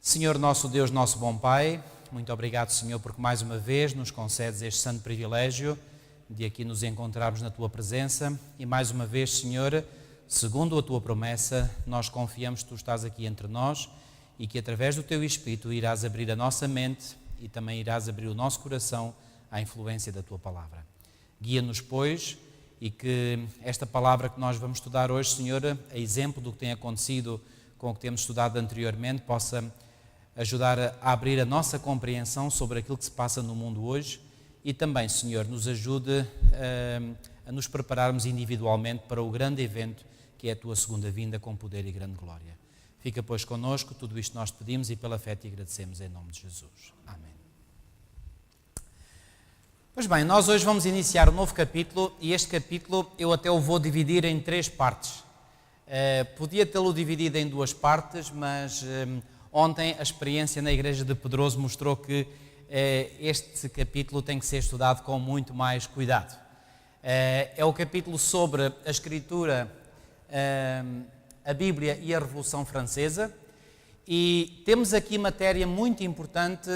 Senhor nosso Deus, nosso bom Pai, muito obrigado, Senhor, porque mais uma vez nos concedes este santo privilégio de aqui nos encontrarmos na Tua presença e mais uma vez, Senhor, segundo a Tua promessa, nós confiamos que Tu estás aqui entre nós e que através do Teu Espírito irás abrir a nossa mente e também irás abrir o nosso coração à influência da Tua Palavra. Guia-nos, pois, e que esta palavra que nós vamos estudar hoje, Senhor, a exemplo do que tem acontecido com o que temos estudado anteriormente, possa ajudar a abrir a nossa compreensão sobre aquilo que se passa no mundo hoje e também, Senhor, nos ajude a nos prepararmos individualmente para o grande evento que é a Tua segunda vinda com poder e grande glória. Fica, pois, connosco, tudo isto nós te pedimos e pela fé te agradecemos em nome de Jesus. Amém. Pois bem, nós hoje vamos iniciar um novo capítulo e este capítulo eu até o vou dividir em 3 partes. Podia tê-lo dividido em 2 partes, mas ontem a experiência na igreja de Pedroso mostrou que este capítulo tem que ser estudado com muito mais cuidado. É o capítulo sobre a Escritura, a Bíblia e a Revolução Francesa. E temos aqui matéria muito importante,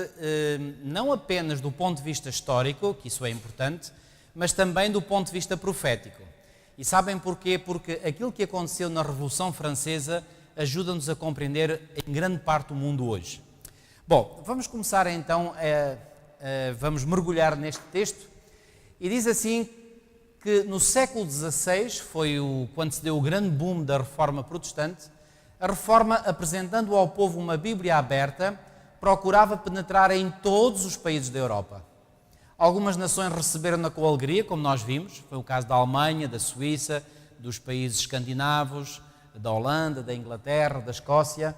não apenas do ponto de vista histórico, que isso é importante, mas também do ponto de vista profético. E sabem porquê? Porque aquilo que aconteceu na Revolução Francesa ajuda-nos a compreender em grande parte o mundo hoje. Bom, vamos começar então, vamos mergulhar neste texto. E diz assim que no século XVI, foi quando se deu o grande boom da Reforma Protestante, a Reforma, apresentando ao povo uma Bíblia aberta, procurava penetrar em todos os países da Europa. Algumas nações receberam-na com alegria, como nós vimos, foi o caso da Alemanha, da Suíça, dos países escandinavos, da Holanda, da Inglaterra, da Escócia.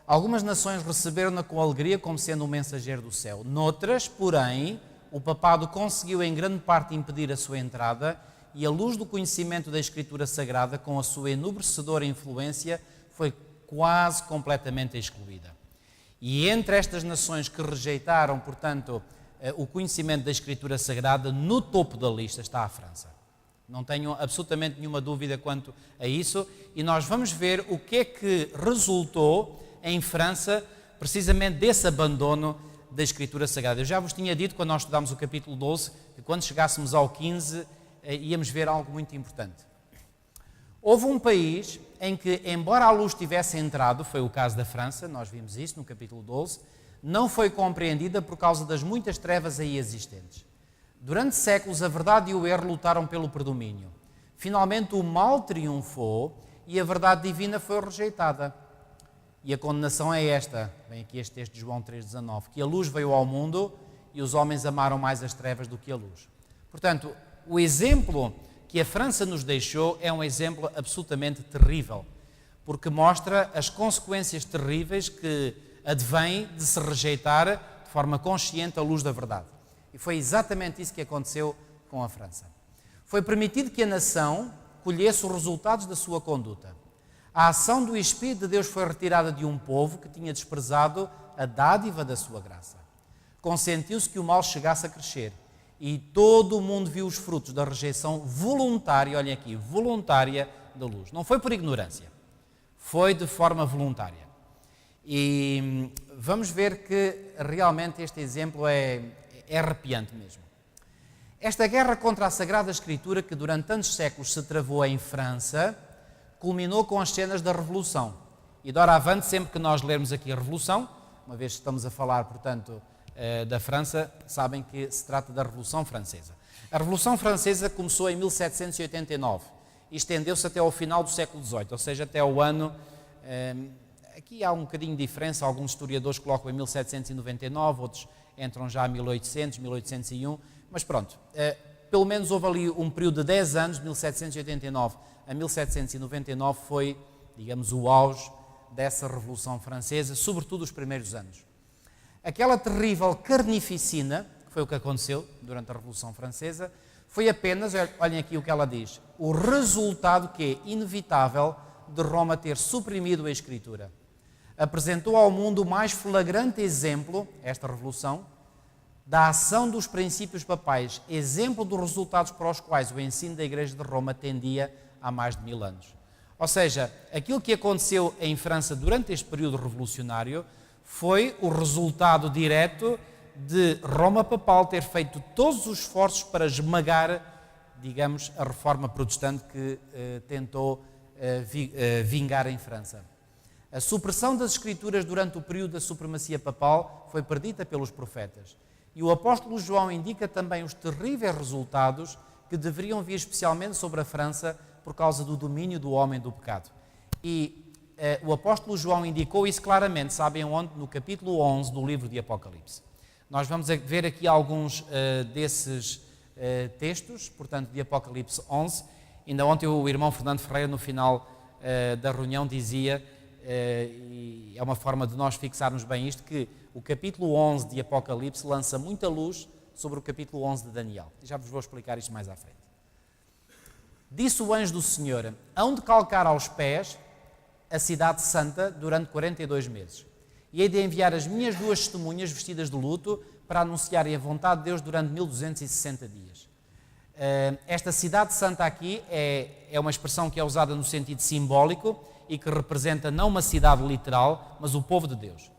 Algumas nações receberam-na com alegria, como sendo um mensageiro do céu. Noutras, porém, o papado conseguiu em grande parte impedir a sua entrada e a luz do conhecimento da Escritura Sagrada, com a sua enobrecedora influência, foi quase completamente excluída. E entre estas nações que rejeitaram, portanto, o conhecimento da Escritura Sagrada, no topo da lista está a França. Não tenho absolutamente nenhuma dúvida quanto a isso. E nós vamos ver o que é que resultou em França, precisamente desse abandono da Escritura Sagrada. Eu já vos tinha dito, quando nós estudámos o capítulo 12, que quando chegássemos ao 15, íamos ver algo muito importante. Houve um país em que, embora a luz tivesse entrado, foi o caso da França, nós vimos isso no capítulo 12, não foi compreendida por causa das muitas trevas aí existentes. Durante séculos, a verdade e o erro lutaram pelo predomínio. Finalmente, o mal triunfou e a verdade divina foi rejeitada. E a condenação é esta, vem aqui este texto de João 3,19, que a luz veio ao mundo e os homens amaram mais as trevas do que a luz. Portanto, o exemplo que a França nos deixou é um exemplo absolutamente terrível, porque mostra as consequências terríveis que advêm de se rejeitar de forma consciente a luz da verdade. E foi exatamente isso que aconteceu com a França. Foi permitido que a nação colhesse os resultados da sua conduta. A ação do Espírito de Deus foi retirada de um povo que tinha desprezado a dádiva da sua graça. Consentiu-se que o mal chegasse a crescer. E todo o mundo viu os frutos da rejeição voluntária, olhem aqui, voluntária da luz. Não foi por ignorância, foi de forma voluntária. E vamos ver que realmente este exemplo é arrepiante mesmo. Esta guerra contra a Sagrada Escritura, que durante tantos séculos se travou em França, culminou com as cenas da Revolução. E de ora avante, sempre que nós lermos aqui a Revolução, uma vez que estamos a falar, portanto, da França, sabem que se trata da Revolução Francesa. A Revolução Francesa começou em 1789 e estendeu-se até ao final do século XVIII, ou seja, até ao ano... Aqui há um bocadinho de diferença, alguns historiadores colocam em 1799, outros entram já em 1800, 1801, mas pronto, pelo menos houve ali um período de 10 anos, 1789 a 1799 foi, digamos, o auge dessa Revolução Francesa, sobretudo os primeiros anos. Aquela terrível carnificina, que foi o que aconteceu durante a Revolução Francesa, foi apenas, olhem aqui o que ela diz, o resultado que é inevitável de Roma ter suprimido a Escritura. Apresentou ao mundo o mais flagrante exemplo, esta Revolução, da ação dos princípios papais, exemplo dos resultados para os quais o ensino da Igreja de Roma tendia há mais de 1000 anos. Ou seja, aquilo que aconteceu em França durante este período revolucionário foi o resultado direto de Roma Papal ter feito todos os esforços para esmagar, digamos, a reforma protestante que tentou vingar em França. A supressão das Escrituras durante o período da supremacia papal foi predita pelos profetas. E o apóstolo João indica também os terríveis resultados que deveriam vir especialmente sobre a França por causa do domínio do homem do pecado. E o apóstolo João indicou isso claramente, sabem onde? No capítulo 11 do livro de Apocalipse. Nós vamos ver aqui alguns desses textos, portanto, de Apocalipse 11. Ainda ontem o irmão Fernando Ferreira, no final da reunião, dizia, e é uma forma de nós fixarmos bem isto, que o capítulo 11 de Apocalipse lança muita luz sobre o capítulo 11 de Daniel. E já vos vou explicar isto mais à frente. Disse o anjo do Senhor: hão de calcar aos pés a cidade santa durante 42 meses. E hei de enviar as minhas 2 testemunhas vestidas de luto para anunciarem a vontade de Deus durante 1260 dias. Esta cidade santa aqui é uma expressão que é usada no sentido simbólico e que representa não uma cidade literal, mas o povo de Deus.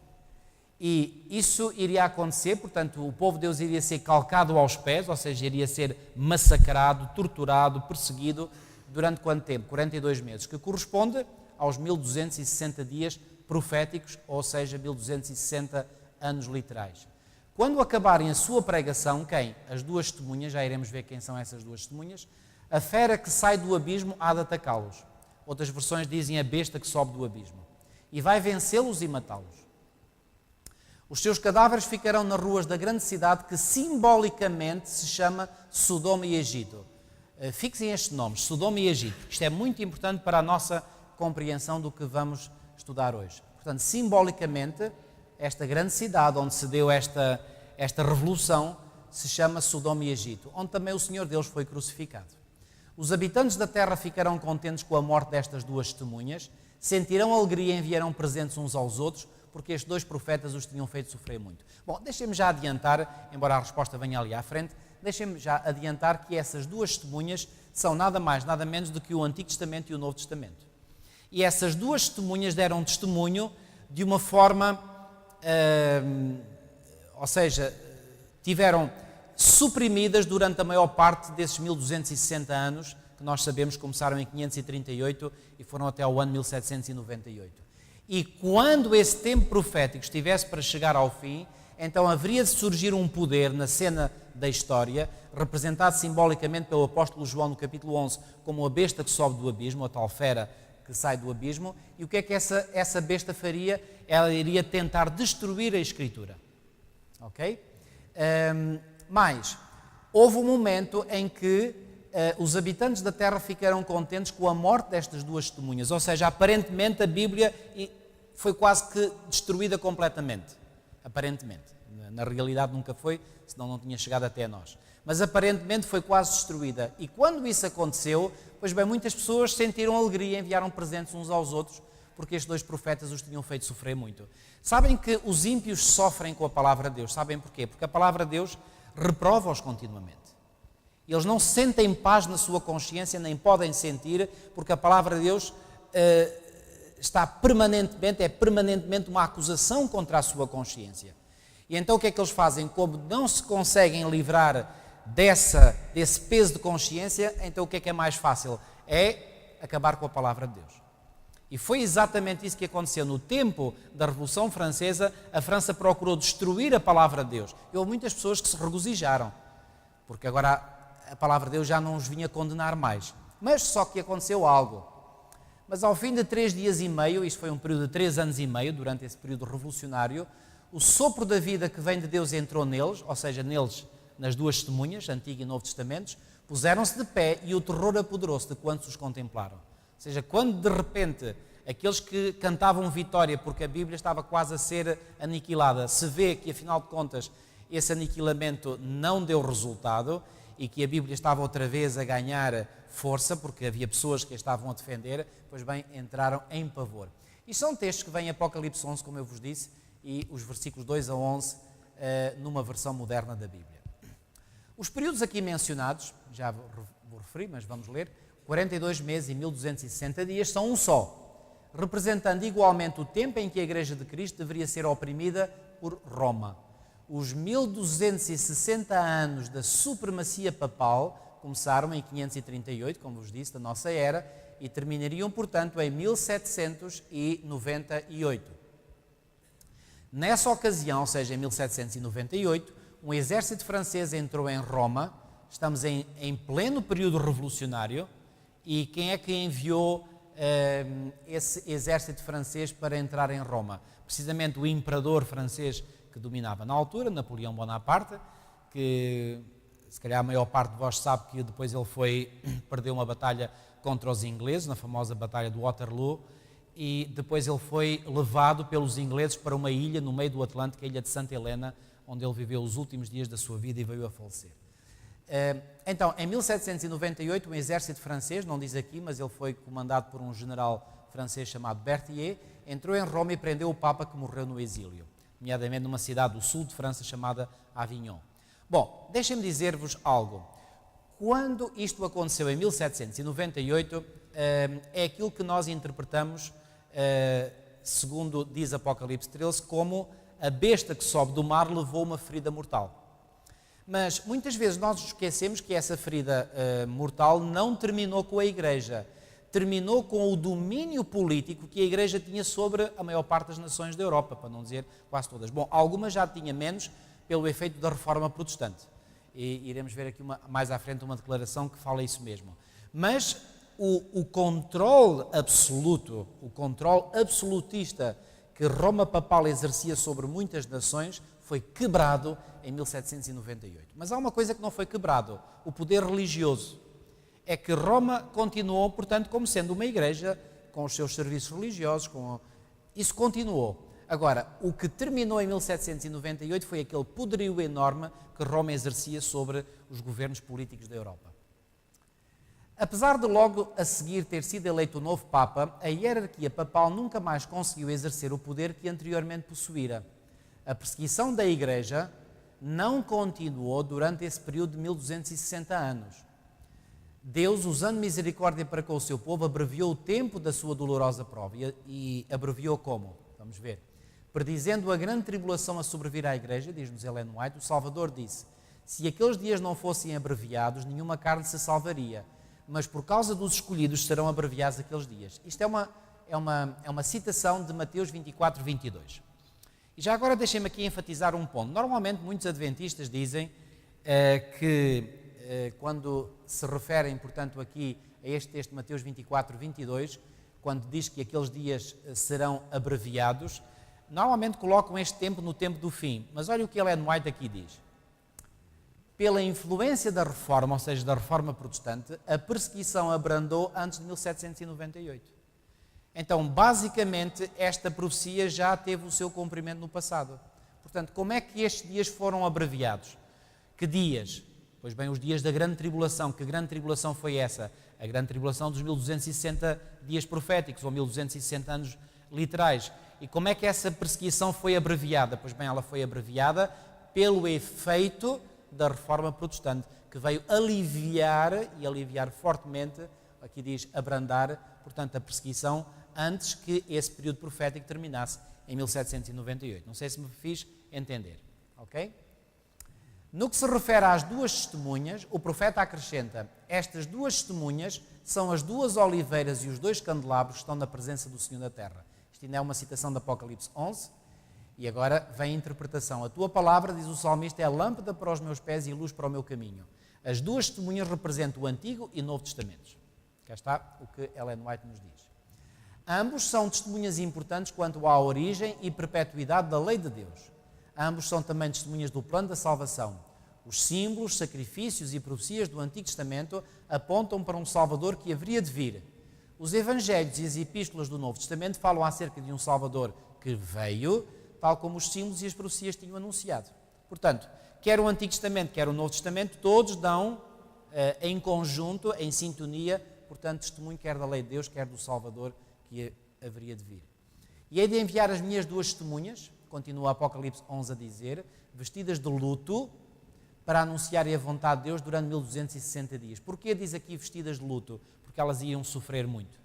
E isso iria acontecer, portanto, o povo de Deus iria ser calcado aos pés, ou seja, iria ser massacrado, torturado, perseguido, durante quanto tempo? 42 meses, que corresponde aos 1260 dias proféticos, ou seja, 1260 anos literais. Quando acabarem a sua pregação, quem? As 2 testemunhas, já iremos ver quem são essas 2 testemunhas, a fera que sai do abismo há de atacá-los. Outras versões dizem a besta que sobe do abismo. E vai vencê-los e matá-los. Os seus cadáveres ficarão nas ruas da grande cidade que simbolicamente se chama Sodoma e Egito. Fixem estes nomes, Sodoma e Egito. Isto é muito importante para a nossa compreensão do que vamos estudar hoje. Portanto, simbolicamente, esta grande cidade onde se deu esta revolução se chama Sodoma e Egito, onde também o Senhor Deus foi crucificado. Os habitantes da terra ficarão contentes com a morte destas 2 testemunhas, sentirão alegria e enviarão presentes uns aos outros, porque estes 2 profetas os tinham feito sofrer muito. Bom, deixem-me já adiantar, embora a resposta venha ali à frente, deixem-me já adiantar que essas 2 testemunhas são nada mais, nada menos do que o Antigo Testamento e o Novo Testamento. E essas 2 testemunhas deram testemunho de uma forma, ou seja, tiveram suprimidas durante a maior parte desses 1260 anos, que nós sabemos começaram em 538 e foram até ao ano 1798. E quando esse tempo profético estivesse para chegar ao fim, então haveria de surgir um poder na cena da história, representado simbolicamente pelo apóstolo João no capítulo 11 como a besta que sobe do abismo, a tal fera que sai do abismo. E o que é que essa besta faria? Ela iria tentar destruir a Escritura. Ok? Mas houve um momento em que os habitantes da terra ficaram contentes com a morte destas 2 testemunhas, ou seja, aparentemente a Bíblia foi quase que destruída completamente, aparentemente, na realidade nunca foi, senão não tinha chegado até nós, mas aparentemente foi quase destruída. E quando isso aconteceu, pois bem, muitas pessoas sentiram alegria e enviaram presentes uns aos outros, porque estes 2 profetas os tinham feito sofrer muito. Sabem que os ímpios sofrem com a palavra de Deus, sabem porquê? Porque a palavra de Deus reprova-os continuamente. Eles não sentem paz na sua consciência, nem podem sentir, porque a palavra de Deus é permanentemente uma acusação contra a sua consciência. E então o que é que eles fazem? Como não se conseguem livrar desse peso de consciência, então o que é mais fácil? É acabar com a palavra de Deus. E foi exatamente isso que aconteceu. No tempo da Revolução Francesa, a França procurou destruir a palavra de Deus. E houve muitas pessoas que se regozijaram, porque agora a palavra de Deus já não os vinha condenar mais. Mas só que aconteceu algo. Mas ao fim de 3 dias e meio, isto foi um período de 3 anos e meio, durante esse período revolucionário, o sopro da vida que vem de Deus entrou neles, ou seja, neles, nas 2 testemunhas, Antigo e Novo Testamentos, puseram-se de pé e o terror apoderou-se de quantos os contemplaram. Ou seja, quando de repente aqueles que cantavam vitória porque a Bíblia estava quase a ser aniquilada, se vê que afinal de contas esse aniquilamento não deu resultado e que a Bíblia estava outra vez a ganhar força, porque havia pessoas que a estavam a defender, pois bem, entraram em pavor. E são textos que vêm em Apocalipse 11, como eu vos disse, e os versículos 2 a 11, numa versão moderna da Bíblia. Os períodos aqui mencionados, já vou referir, mas vamos ler, 42 meses e 1260 dias são um só. representando igualmente o tempo em que a Igreja de Cristo deveria ser oprimida por Roma. Os 1260 anos da supremacia papal começaram em 538, como vos disse, da nossa era, e terminariam, portanto, em 1798. Nessa ocasião, ou seja, em 1798, um exército francês entrou em Roma. Estamos em pleno período revolucionário. E quem é que enviou esse exército francês para entrar em Roma? Precisamente o imperador francês que dominava na altura, Napoleão Bonaparte, que se calhar a maior parte de vós sabe que depois ele perdeu uma batalha contra os ingleses, na famosa Batalha de Waterloo, e depois ele foi levado pelos ingleses para uma ilha no meio do Atlântico, a ilha de Santa Helena, onde ele viveu os últimos dias da sua vida e veio a falecer. Então, em 1798, um exército francês, não diz aqui, mas ele foi comandado por um general francês chamado Berthier, entrou em Roma e prendeu o Papa, que morreu no exílio, nomeadamente numa cidade do sul de França chamada Avignon. Bom, deixem-me dizer-vos algo. Quando isto aconteceu em 1798, é aquilo que nós interpretamos, segundo diz Apocalipse 13, como a besta que sobe do mar levou uma ferida mortal. Mas muitas vezes nós nos esquecemos que essa ferida mortal não terminou com a Igreja, terminou com o domínio político que a Igreja tinha sobre a maior parte das nações da Europa, para não dizer quase todas. Bom, algumas já tinha menos pelo efeito da Reforma Protestante. E iremos ver aqui mais à frente uma declaração que fala isso mesmo. Mas o controle absoluto, o controle absolutista que Roma papal exercia sobre muitas nações foi quebrado em 1798. Mas há uma coisa que não foi quebrado, o poder religioso. É que Roma continuou, portanto, como sendo uma igreja, com os seus serviços religiosos, isso continuou. Agora, o que terminou em 1798 foi aquele poderio enorme que Roma exercia sobre os governos políticos da Europa. Apesar de logo a seguir ter sido eleito o novo Papa, a hierarquia papal nunca mais conseguiu exercer o poder que anteriormente possuíra. A perseguição da Igreja não continuou durante esse período de 1260 anos. Deus, usando misericórdia para com o seu povo, abreviou o tempo da sua dolorosa prova. E abreviou como? Vamos ver. Predizendo a grande tribulação a sobrevir à Igreja, diz-nos Ellen White, o Salvador disse: se aqueles dias não fossem abreviados, nenhuma carne se salvaria, mas por causa dos escolhidos serão abreviados aqueles dias. Isto é uma citação de Mateus 24, 22. E já agora deixem-me aqui enfatizar um ponto. Normalmente muitos adventistas dizem que quando se referem, portanto, aqui a este texto de Mateus 24, 22, quando diz que aqueles dias serão abreviados, normalmente colocam este tempo no tempo do fim. Mas olha o que Ellen White aqui diz. Pela influência da Reforma, ou seja, da Reforma Protestante, a perseguição abrandou antes de 1798. Então, basicamente, esta profecia já teve o seu cumprimento no passado. Portanto, como é que estes dias foram abreviados? Que dias? Pois bem, os dias da grande tribulação. Que grande tribulação foi essa? A grande tribulação dos 1260 dias proféticos, ou 1260 anos literais. E como é que essa perseguição foi abreviada? Pois bem, ela foi abreviada pelo efeito da Reforma Protestante, que veio aliviar, e aliviar fortemente, aqui diz abrandar, portanto, a perseguição, antes que esse período profético terminasse em 1798. Não sei se me fiz entender, ok? No que se refere às duas testemunhas, o profeta acrescenta: estas duas testemunhas são as duas oliveiras e os dois candelabros que estão na presença do Senhor da terra. Isto ainda é uma citação de Apocalipse 11. E agora vem a interpretação. A tua palavra, diz o salmista, é lâmpada para os meus pés e luz para o meu caminho. As duas testemunhas representam o Antigo e Novo Testamentos. Cá está o que Ellen White nos diz. Ambos são testemunhas importantes quanto à origem e perpetuidade da lei de Deus. Ambos são também testemunhas do plano da salvação. Os símbolos, sacrifícios e profecias do Antigo Testamento apontam para um Salvador que haveria de vir. Os Evangelhos e as Epístolas do Novo Testamento falam acerca de um Salvador que veio, tal como os símbolos e as profecias tinham anunciado. Portanto, quer o Antigo Testamento, quer o Novo Testamento, todos dão em conjunto, em sintonia, portanto, testemunho quer da lei de Deus, quer do Salvador que haveria de vir. E hei de enviar as minhas duas testemunhas, continua Apocalipse 11 a dizer, vestidas de luto, para anunciarem a vontade de Deus durante 1260 dias. Porquê diz aqui vestidas de luto? Porque elas iam sofrer muito.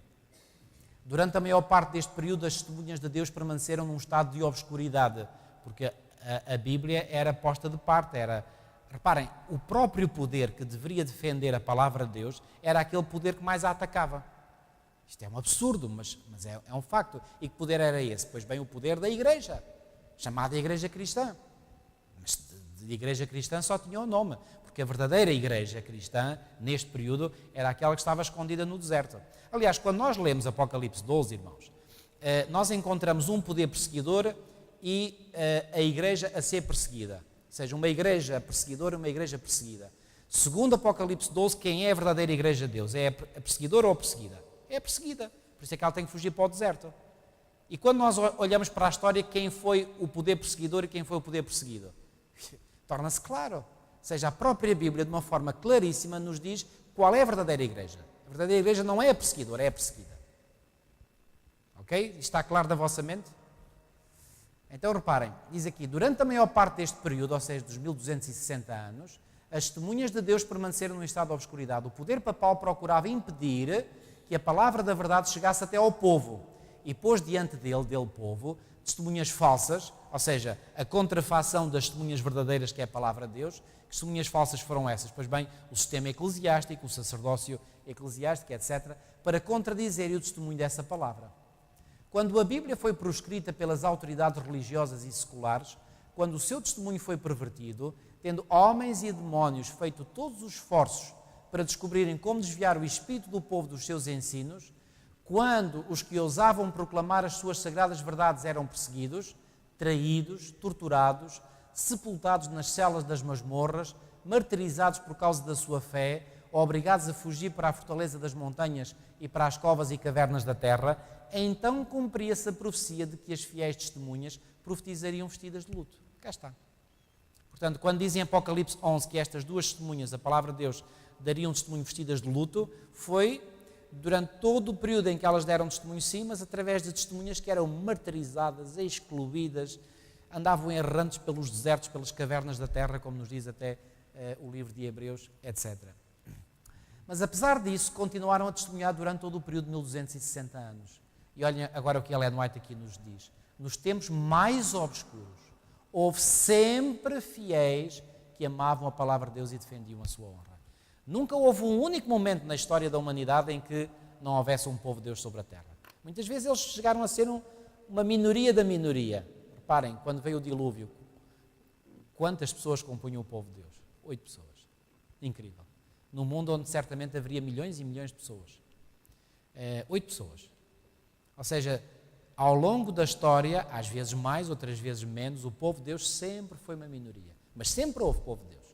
Durante a maior parte deste período, as testemunhas de Deus permaneceram num estado de obscuridade, porque a Bíblia era posta de parte, reparem, o próprio poder que deveria defender a palavra de Deus era aquele poder que mais a atacava. Isto é um absurdo, mas é um facto. E que poder era esse? Pois bem, o poder da igreja, chamada Igreja Cristã. Mas de Igreja Cristã só tinha o nome, porque a verdadeira Igreja Cristã, neste período, era aquela que estava escondida no deserto. Aliás, quando nós lemos Apocalipse 12, irmãos, nós encontramos um poder perseguidor e a igreja a ser perseguida. Ou seja, uma igreja perseguidora e uma igreja perseguida. Segundo Apocalipse 12, quem é a verdadeira igreja de Deus? É a perseguidora ou a perseguida? É a perseguida. Por isso é que ela tem que fugir para o deserto. E quando nós olhamos para a história, quem foi o poder perseguidor e quem foi o poder perseguido? Torna-se claro. Ou seja, a própria Bíblia, de uma forma claríssima, nos diz qual é a verdadeira igreja. A verdadeira igreja não é a perseguidora, é a perseguida. Ok? Está claro da vossa mente? Então reparem, diz aqui, durante a maior parte deste período, ou seja, dos 1260 anos, as testemunhas de Deus permaneceram num estado de obscuridade. O poder papal procurava impedir que a palavra da verdade chegasse até ao povo e pôs diante dele povo, testemunhas falsas, ou seja, a contrafação das testemunhas verdadeiras, que é a palavra de Deus. Que testemunhas falsas foram essas? Pois bem, o sistema eclesiástico, o sacerdócio eclesiástico, etc., para contradizer o testemunho dessa palavra. Quando a Bíblia foi proscrita pelas autoridades religiosas e seculares, quando o seu testemunho foi pervertido, tendo homens e demónios feito todos os esforços para descobrirem como desviar o espírito do povo dos seus ensinos, quando os que ousavam proclamar as suas sagradas verdades eram perseguidos, traídos, torturados, sepultados nas celas das masmorras, martirizados por causa da sua fé, obrigados a fugir para a fortaleza das montanhas e para as covas e cavernas da terra, então cumpria-se a profecia de que as fiéis testemunhas profetizariam vestidas de luto. Cá está. Portanto, quando dizem em Apocalipse 11 que estas duas testemunhas, a palavra de Deus, dariam testemunho vestidas de luto, foi durante todo o período em que elas deram testemunho, sim, mas através de testemunhas que eram martirizadas, excluídas, andavam errantes pelos desertos, pelas cavernas da terra, como nos diz até o livro de Hebreus, etc. Mas apesar disso, continuaram a testemunhar durante todo o período de 1260 anos. E olhem agora o que Ellen White aqui nos diz. Nos tempos mais obscuros, houve sempre fiéis que amavam a palavra de Deus e defendiam a sua honra. Nunca houve um único momento na história da humanidade em que não houvesse um povo de Deus sobre a terra. Muitas vezes eles chegaram a ser uma minoria da minoria. Reparem, quando veio o dilúvio, quantas pessoas compunham o povo de Deus? 8 pessoas. Incrível. Num mundo onde certamente haveria milhões e milhões de pessoas. 8 pessoas. Ou seja, ao longo da história, às vezes mais, outras vezes menos, o povo de Deus sempre foi uma minoria. Mas sempre houve povo de Deus.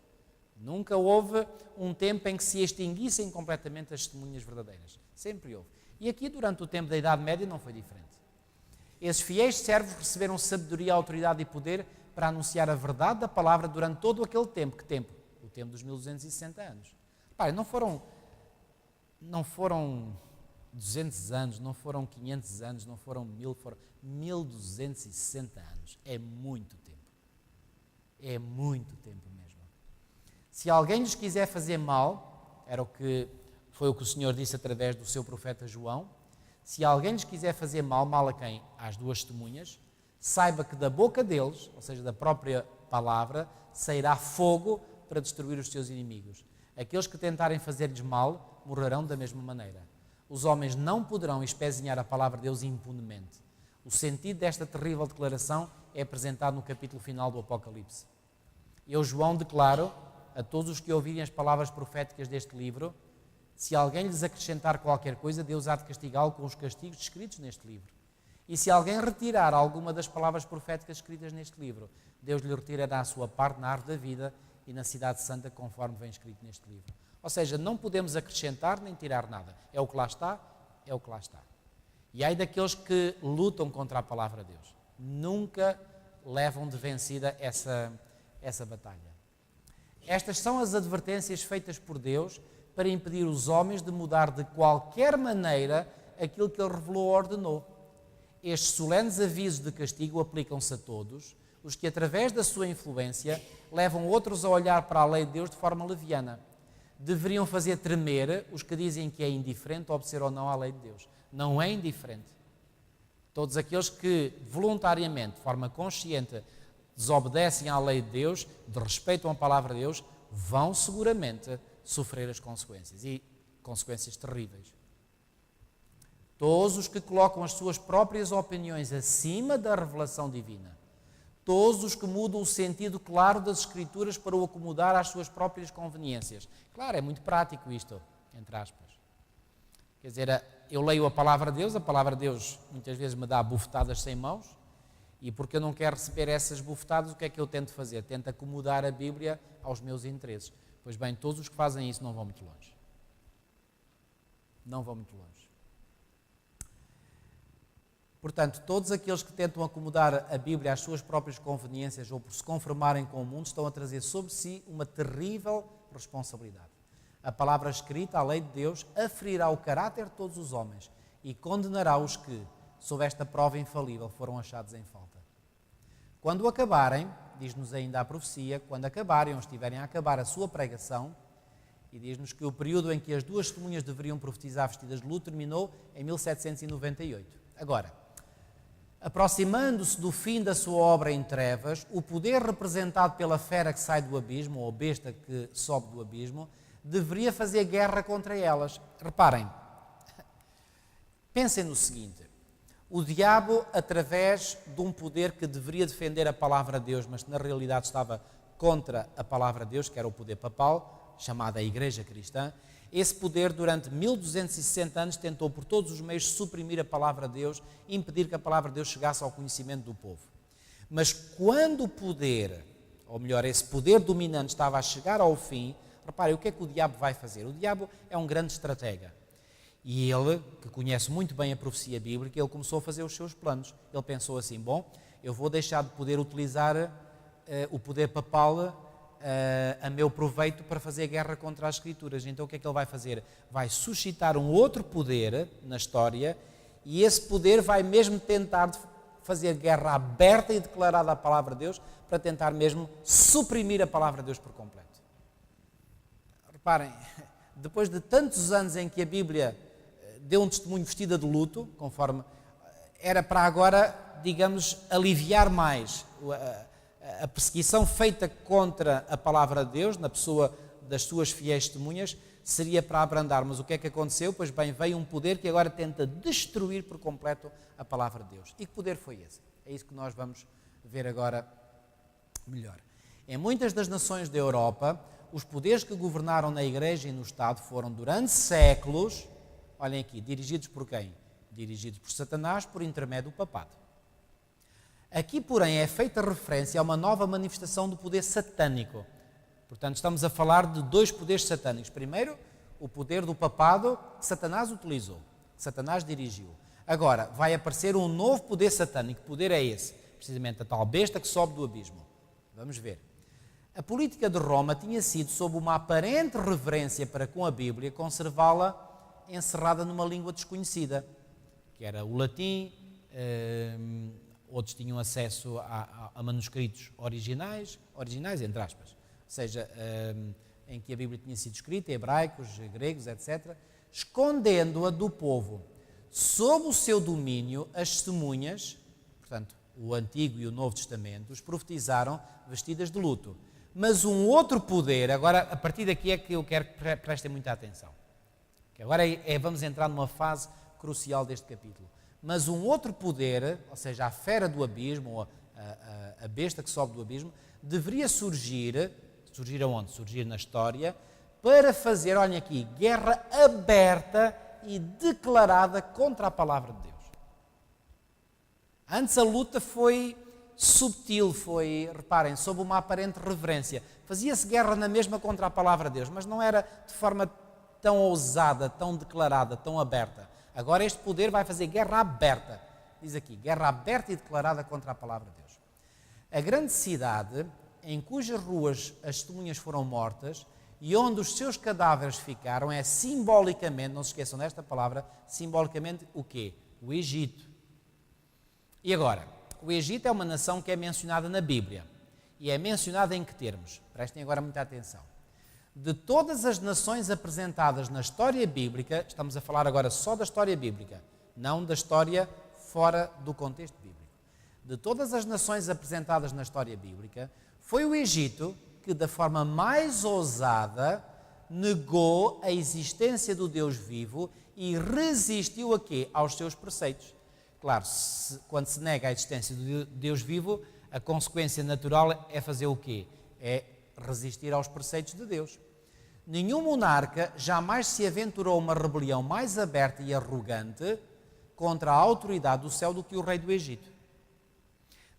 Nunca houve um tempo em que se extinguissem completamente as testemunhas verdadeiras. Sempre houve. E aqui, durante o tempo da Idade Média, não foi diferente. Esses fiéis servos receberam sabedoria, autoridade e poder para anunciar a verdade da palavra durante todo aquele tempo. Que tempo? O tempo dos 1260 anos. Reparem, não foram 200 anos, não foram 500 anos, não foram 1000, foram 1260 anos. É muito tempo. É muito tempo mesmo. Se alguém lhes quiser fazer mal, foi o que o Senhor disse através do seu profeta João, se alguém lhes quiser fazer mal, mal a quem? Às duas testemunhas, saiba que da boca deles, ou seja, da própria palavra, sairá fogo para destruir os seus inimigos. Aqueles que tentarem fazer-lhes mal, morrerão da mesma maneira. Os homens não poderão espezinhar a palavra de Deus impunemente. O sentido desta terrível declaração é apresentado no capítulo final do Apocalipse. Eu, João, declaro a todos os que ouvirem as palavras proféticas deste livro, se alguém lhes acrescentar qualquer coisa, Deus há de castigá-lo com os castigos descritos neste livro. E se alguém retirar alguma das palavras proféticas escritas neste livro, Deus lhe retirará a sua parte na árvore da vida e na cidade santa, conforme vem escrito neste livro. Ou seja, não podemos acrescentar nem tirar nada. É o que lá está, é o que lá está. E ai daqueles que lutam contra a palavra de Deus. Nunca levam de vencida essa batalha. Estas são as advertências feitas por Deus para impedir os homens de mudar de qualquer maneira aquilo que Ele revelou ou ordenou. Estes solenes avisos de castigo aplicam-se a todos os que, através da sua influência, levam outros a olhar para a lei de Deus de forma leviana. Deveriam fazer tremer os que dizem que é indiferente obedecer ou não à lei de Deus. Não é indiferente. Todos aqueles que voluntariamente, de forma consciente, desobedecem à lei de Deus, desrespeitam a palavra de Deus, vão seguramente sofrer as consequências, e consequências terríveis. Todos os que colocam as suas próprias opiniões acima da revelação divina, todos os que mudam o sentido claro das Escrituras para o acomodar às suas próprias conveniências. Claro, é muito prático isto, entre aspas. Quer dizer, eu leio a palavra de Deus muitas vezes me dá bufetadas sem mãos, e porque eu não quero receber essas bufetadas, o que é que eu tento fazer? Tento acomodar a Bíblia aos meus interesses. Pois bem, todos os que fazem isso não vão muito longe. Não vão muito longe. Portanto, todos aqueles que tentam acomodar a Bíblia às suas próprias conveniências ou por se conformarem com o mundo estão a trazer sobre si uma terrível responsabilidade. A palavra escrita, a lei de Deus, aferirá o caráter de todos os homens e condenará os que, sob esta prova infalível, foram achados em falta. Quando acabarem, diz-nos ainda a profecia, quando acabarem ou estiverem a acabar a sua pregação, e diz-nos que o período em que as duas testemunhas deveriam profetizar vestidas de luto terminou em 1798. Agora, aproximando-se do fim da sua obra em trevas, o poder representado pela fera que sai do abismo, ou besta que sobe do abismo, deveria fazer guerra contra elas. Reparem, pensem no seguinte: o diabo, através de um poder que deveria defender a palavra de Deus, mas que na realidade estava contra a palavra de Deus, que era o poder papal, chamada a Igreja Cristã, esse poder durante 1260 anos tentou por todos os meios suprimir a palavra de Deus, impedir que a palavra de Deus chegasse ao conhecimento do povo. Mas quando o poder, ou melhor, esse poder dominante estava a chegar ao fim, reparem, o que é que o diabo vai fazer? O diabo é um grande estratega. E ele, que conhece muito bem a profecia bíblica, ele começou a fazer os seus planos. Ele pensou assim, bom, eu vou deixar de poder utilizar o poder papal a meu proveito para fazer guerra contra as Escrituras. Então o que é que ele vai fazer? Vai suscitar um outro poder na história, e esse poder vai mesmo tentar fazer guerra aberta e declarada à palavra de Deus, para tentar mesmo suprimir a palavra de Deus por completo. Reparem, depois de tantos anos em que a Bíblia deu um testemunho vestida de luto, conforme era para agora, digamos, aliviar mais a perseguição feita contra a palavra de Deus, na pessoa das suas fiéis testemunhas, seria para abrandar. Mas o que é que aconteceu? Pois bem, veio um poder que agora tenta destruir por completo a palavra de Deus. E que poder foi esse? É isso que nós vamos ver agora melhor. Em muitas das nações da Europa, os poderes que governaram na Igreja e no Estado foram, durante séculos, olhem aqui, dirigidos por quem? Dirigidos por Satanás, por intermédio do papado. Aqui, porém, é feita referência a uma nova manifestação do poder satânico. Portanto, estamos a falar de dois poderes satânicos. Primeiro, o poder do papado que Satanás utilizou, que Satanás dirigiu. Agora, vai aparecer um novo poder satânico. Que poder é esse? Precisamente a tal besta que sobe do abismo. Vamos ver. A política de Roma tinha sido, sob uma aparente reverência para com a Bíblia, conservá-la encerrada numa língua desconhecida, que era o latim. Outros tinham acesso a manuscritos originais, entre aspas, ou seja, em que a Bíblia tinha sido escrita, hebraicos, gregos, etc., escondendo-a do povo. Sob o seu domínio, as testemunhas, portanto, o Antigo e o Novo Testamento, os profetizaram vestidas de luto. Mas um outro poder, agora, a partir daqui é que eu quero que prestem muita atenção. Que agora vamos entrar numa fase crucial deste capítulo. Mas um outro poder, ou seja, a fera do abismo, ou a besta que sobe do abismo, deveria surgir aonde? Surgir na história, para fazer, olhem aqui, guerra aberta e declarada contra a palavra de Deus. Antes a luta foi subtil, reparem, sob uma aparente reverência. Fazia-se guerra na mesma contra a palavra de Deus, mas não era de forma tão ousada, tão declarada, tão aberta. Agora este poder vai fazer guerra aberta. Diz aqui, guerra aberta e declarada contra a palavra de Deus. A grande cidade, em cujas ruas as testemunhas foram mortas e onde os seus cadáveres ficaram, é simbolicamente, não se esqueçam desta palavra, simbolicamente o quê? O Egito. E agora, o Egito é uma nação que é mencionada na Bíblia. E é mencionada em que termos? Prestem agora muita atenção. De todas as nações apresentadas na história bíblica, estamos a falar agora só da história bíblica, não da história fora do contexto bíblico. De todas as nações apresentadas na história bíblica, foi o Egito que, da forma mais ousada, negou a existência do Deus vivo e resistiu a quê? Aos seus preceitos. Claro, quando se nega a existência do Deus vivo, a consequência natural é fazer o quê? É resistir aos preceitos de Deus. Nenhum monarca jamais se aventurou uma rebelião mais aberta e arrogante contra a autoridade do céu do que o rei do Egito.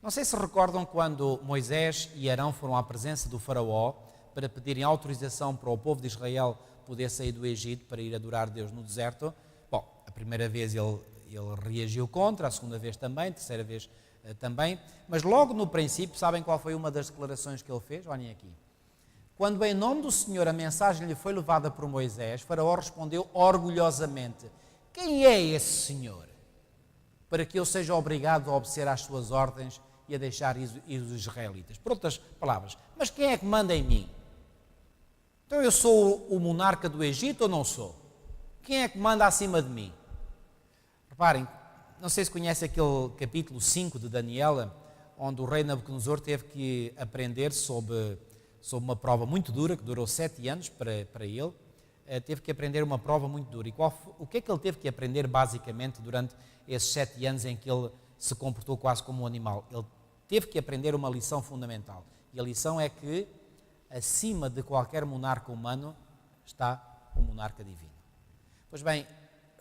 Não sei se recordam quando Moisés e Arão foram à presença do faraó para pedirem autorização para o povo de Israel poder sair do Egito para ir adorar Deus no deserto. Bom, a primeira vez ele reagiu contra, a segunda vez também, a terceira vez também, mas logo no princípio, sabem qual foi uma das declarações que ele fez? Olhem aqui. Quando em nome do Senhor a mensagem lhe foi levada por Moisés, Faraó respondeu orgulhosamente: quem é esse Senhor? Para que eu seja obrigado a obedecer às suas ordens e a deixar ir os israelitas. Por outras palavras, mas quem é que manda em mim? Então eu sou o monarca do Egito ou não sou? Quem é que manda acima de mim? Reparem, não sei se conhece aquele capítulo 5 de Daniel, onde o rei Nabucodonosor teve que aprender sobre uma prova muito dura, que durou 7 anos para ele, teve que aprender uma prova muito dura. E o que é que ele teve que aprender basicamente durante esses 7 anos em que ele se comportou quase como um animal? Ele teve que aprender uma lição fundamental. E a lição é que acima de qualquer monarca humano está o monarca divino. Pois bem,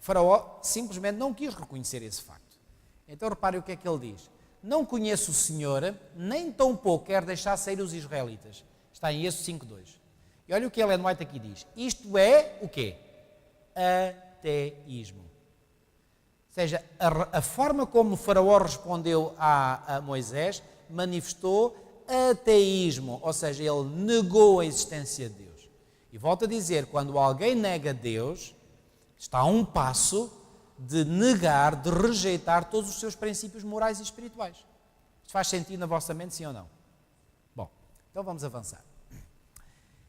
Faraó simplesmente não quis reconhecer esse facto. Então reparem o que é que ele diz. Não conheço o Senhor, nem tampouco quer deixar sair os israelitas. Está em Êxodo 5:2. E olha o que Ellen White aqui diz. Isto é o quê? Ateísmo. Ou seja, a forma como o Faraó respondeu a Moisés manifestou ateísmo. Ou seja, ele negou a existência de Deus. E volto a dizer, quando alguém nega Deus, está a um passo de negar, de rejeitar todos os seus princípios morais e espirituais. Isto faz sentido na vossa mente, sim ou não? Bom, então vamos avançar.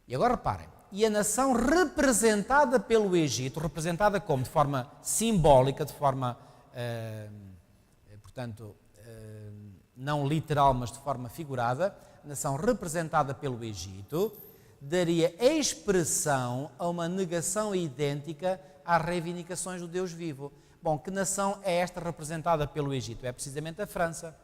E agora reparem, e a nação representada pelo Egito, representada como? De forma simbólica, de forma, portanto, não literal, mas de forma figurada, a nação representada pelo Egito daria expressão a uma negação idêntica às reivindicações do Deus vivo. Bom, que nação é esta representada pelo Egito? É precisamente a França.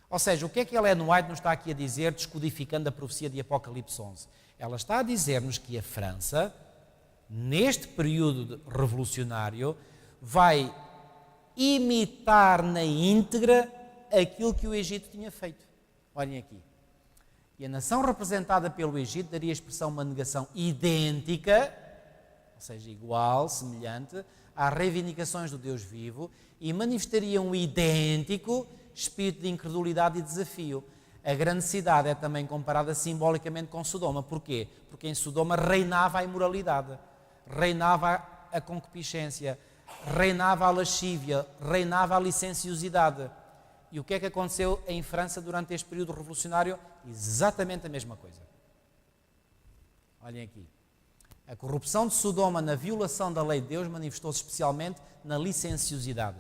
Ou seja, o que é que Ellen White nos está aqui a dizer, descodificando a profecia de Apocalipse 11? Ela está a dizer-nos que a França, neste período revolucionário, vai imitar na íntegra aquilo que o Egito tinha feito. Olhem aqui. E a nação representada pelo Egito daria expressão a uma negação idêntica, ou seja, igual, semelhante, às reivindicações do Deus vivo e manifestaria um idêntico espírito de incredulidade e desafio. A grande cidade é também comparada simbolicamente com Sodoma. Porquê? Porque em Sodoma reinava a imoralidade, reinava a concupiscência, reinava a lascívia, reinava a licenciosidade. E o que é que aconteceu em França durante este período revolucionário? Exatamente a mesma coisa. Olhem aqui. A corrupção de Sodoma na violação da lei de Deus manifestou-se especialmente na licenciosidade.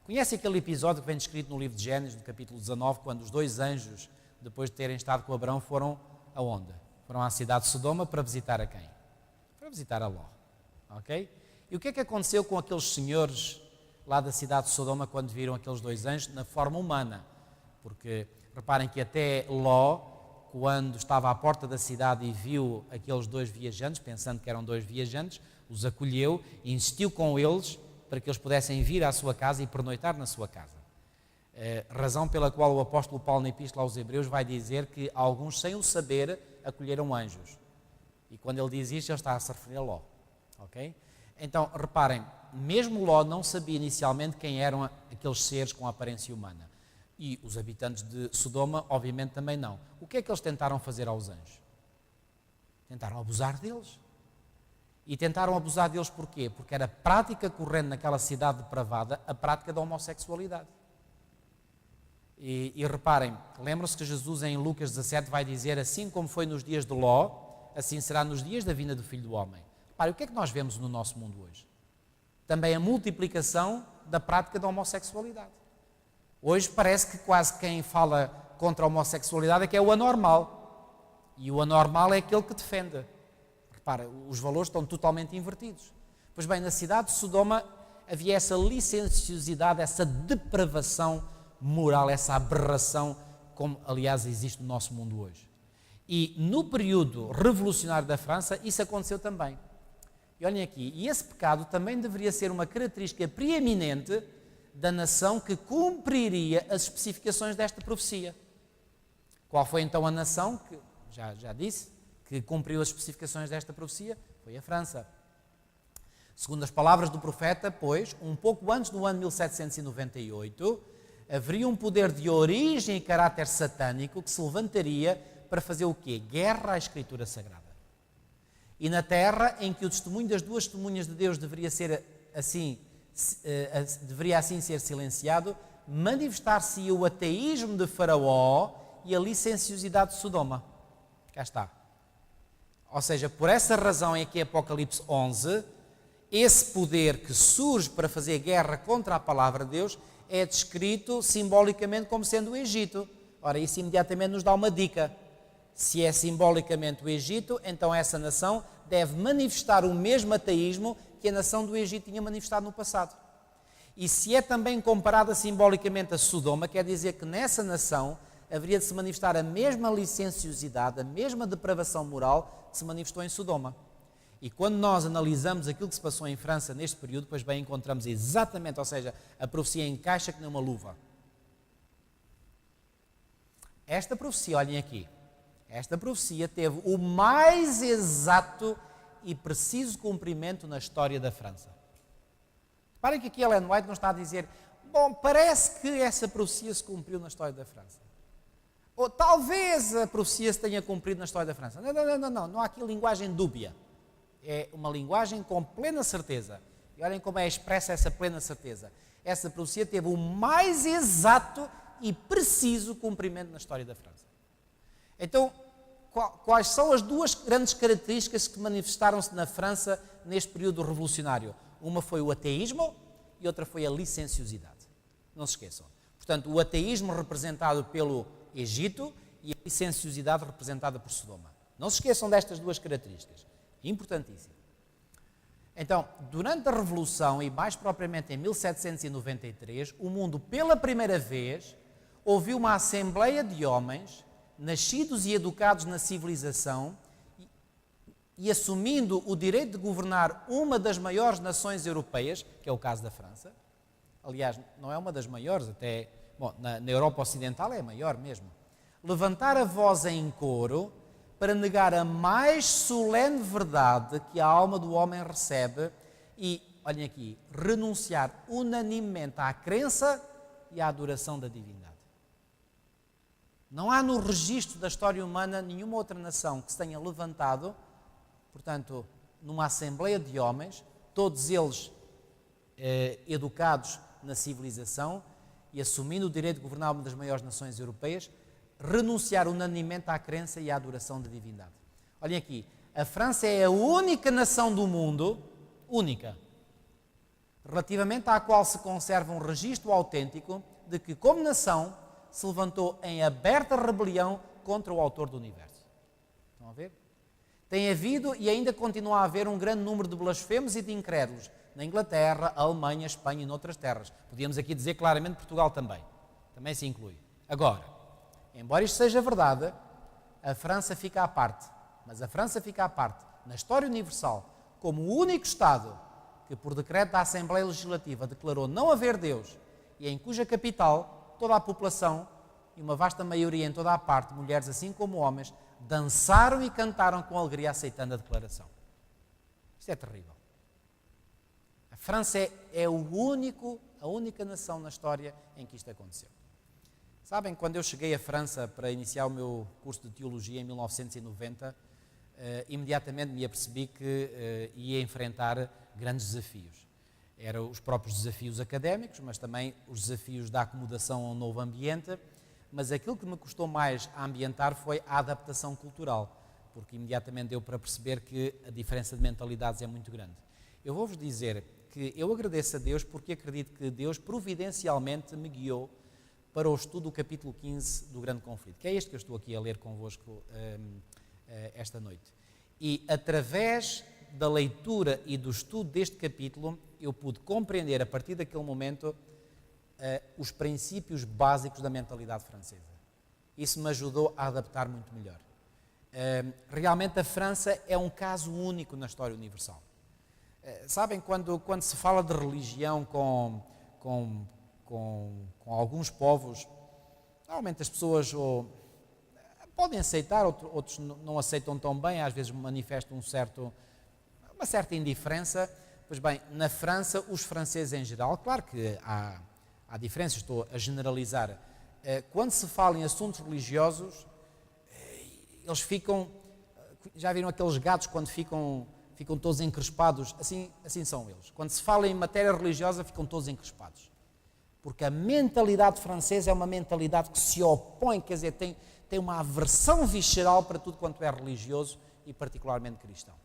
Conhece aquele episódio que vem descrito no livro de Gênesis, no capítulo 19, quando os 2 anjos, depois de terem estado com Abraão, foram aonde? Foram à cidade de Sodoma para visitar a quem? Para visitar a Ló. Ok? E o que é que aconteceu com aqueles senhores lá da cidade de Sodoma quando viram aqueles 2 anjos na forma humana? Porque reparem que até Ló, quando estava à porta da cidade e viu aqueles 2 viajantes, pensando que eram 2 viajantes, os acolheu e insistiu com eles para que eles pudessem vir à sua casa e pernoitar na sua casa. Razão pela qual o apóstolo Paulo na Epístola aos Hebreus vai dizer que alguns, sem o saber, acolheram anjos. E quando ele diz isto, ele está a se referir a Ló. Ok? Então, reparem, mesmo Ló não sabia inicialmente quem eram aqueles seres com aparência humana. E os habitantes de Sodoma, obviamente, também não. O que é que eles tentaram fazer aos anjos? Tentaram abusar deles. E tentaram abusar deles porquê? Porque era prática corrente naquela cidade depravada a prática da homossexualidade. E reparem, lembram-se que Jesus em Lucas 17 vai dizer, assim como foi nos dias de Ló, assim será nos dias da vinda do Filho do Homem. Reparem, o que é que nós vemos no nosso mundo hoje? Também a multiplicação da prática da homossexualidade. Hoje parece que quase quem fala contra a homossexualidade é que é o anormal. E o anormal é aquele que defende. Repara, os valores estão totalmente invertidos. Pois bem, na cidade de Sodoma havia essa licenciosidade, essa depravação moral, essa aberração, como aliás existe no nosso mundo hoje. E no período revolucionário da França, isso aconteceu também. E olhem aqui, e esse pecado também deveria ser uma característica preeminente da nação que cumpriria as especificações desta profecia. Qual foi então a nação que, já disse, que cumpriu as especificações desta profecia? Foi a França. Segundo as palavras do profeta, pois, um pouco antes do ano 1798, haveria um poder de origem e caráter satânico que se levantaria para fazer o quê? Guerra à Escritura Sagrada. E na terra em que o testemunho das duas testemunhas de Deus deveria assim ser silenciado, manifestar-se o ateísmo de Faraó e a licenciosidade de Sodoma. Cá está. Ou seja, por essa razão é que em Apocalipse 11, esse poder que surge para fazer guerra contra a palavra de Deus é descrito simbolicamente como sendo o Egito. Ora, isso imediatamente nos dá uma dica. Se é simbolicamente o Egito, então essa nação deve manifestar o mesmo ateísmo que a nação do Egito tinha manifestado no passado. E se é também comparada simbolicamente a Sodoma, quer dizer que nessa nação haveria de se manifestar a mesma licenciosidade, a mesma depravação moral que se manifestou em Sodoma. E quando nós analisamos aquilo que se passou em França neste período, pois bem, encontramos exatamente, ou seja, a profecia encaixa que nem uma luva. Esta profecia, olhem aqui, esta profecia teve o mais exato e preciso cumprimento na história da França. Reparem que aqui Ellen White não está a dizer, bom, parece que essa profecia se cumpriu na história da França. Ou talvez a profecia se tenha cumprido na história da França. Não há aqui linguagem dúbia. É uma linguagem com plena certeza. E olhem como é expressa essa plena certeza. Essa profecia teve o mais exato e preciso cumprimento na história da França. Então, quais são as duas grandes características que manifestaram-se na França neste período revolucionário? Uma foi o ateísmo e outra foi a licenciosidade. Não se esqueçam. Portanto, o ateísmo representado pelo Egito e a licenciosidade representada por Sodoma. Não se esqueçam destas duas características. Importantíssimo. Então, durante a Revolução e mais propriamente em 1793, o mundo pela primeira vez ouviu uma assembleia de homens nascidos e educados na civilização e assumindo o direito de governar uma das maiores nações europeias, que é o caso da França. Aliás, não é uma das maiores, até na Europa Ocidental é a maior mesmo. Levantar a voz em coro para negar a mais solene verdade que a alma do homem recebe e, olhem aqui, renunciar unanimemente à crença e à adoração da divindade. Não há no registro da história humana nenhuma outra nação que se tenha levantado, portanto, numa assembleia de homens, todos eles educados na civilização e assumindo o direito de governar uma das maiores nações europeias, renunciar unanimemente à crença e à adoração da divindade. Olhem aqui, a França é a única nação do mundo, única, relativamente à qual se conserva um registro autêntico de que, como nação, se levantou em aberta rebelião contra o autor do universo. Estão a ver? Tem havido e ainda continua a haver um grande número de blasfemos e de incrédulos na Inglaterra, Alemanha, Espanha e noutras terras. Podíamos aqui dizer claramente Portugal também se inclui. Agora, embora isto seja verdade, a França fica à parte. Mas a França fica à parte, na história universal, como o único Estado que, por decreto da Assembleia Legislativa, declarou não haver Deus e em cuja capital toda a população e uma vasta maioria em toda a parte, mulheres assim como homens, dançaram e cantaram com alegria aceitando a declaração. Isto é terrível. A França é a única nação na história em que isto aconteceu. Sabem, quando eu cheguei à França para iniciar o meu curso de Teologia em 1990, imediatamente me apercebi que ia enfrentar grandes desafios. Eram os próprios desafios académicos, mas também os desafios da acomodação a um novo ambiente, mas aquilo que me custou mais a ambientar foi a adaptação cultural, porque imediatamente deu para perceber que a diferença de mentalidades é muito grande. Eu vou-vos dizer, que eu agradeço a Deus porque acredito que Deus providencialmente me guiou para o estudo do capítulo 15 do Grande Conflito, que é este que eu estou aqui a ler convosco esta noite. E através da leitura e do estudo deste capítulo, eu pude compreender a partir daquele momento os princípios básicos da mentalidade francesa. Isso me ajudou a adaptar muito melhor. Realmente a França é um caso único na história universal. Sabem, quando se fala de religião com alguns povos, normalmente as pessoas podem aceitar, outros não aceitam tão bem, às vezes manifestam uma certa indiferença. Pois bem, na França, os franceses em geral, claro que há diferenças, estou a generalizar, quando se fala em assuntos religiosos, eles ficam, já viram aqueles gatos quando ficam todos encrespados? Assim são eles. Quando se fala em matéria religiosa, ficam todos encrespados. Porque a mentalidade francesa é uma mentalidade que se opõe, quer dizer, tem uma aversão visceral para tudo quanto é religioso e particularmente cristão.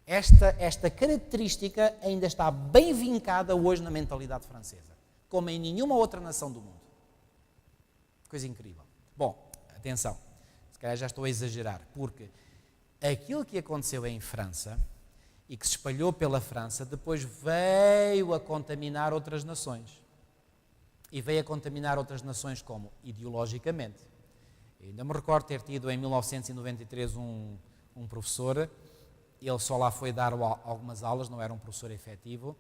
Esta característica ainda está bem vincada hoje na mentalidade francesa, como em nenhuma outra nação do mundo. Coisa incrível. Bom, atenção, se calhar já estou a exagerar, porque aquilo que aconteceu em França e que se espalhou pela França, depois veio a contaminar outras nações. E veio a contaminar outras nações como? Ideologicamente. Eu ainda me recordo ter tido em 1993 um professor, ele só lá foi dar algumas aulas, não era um professor efetivo,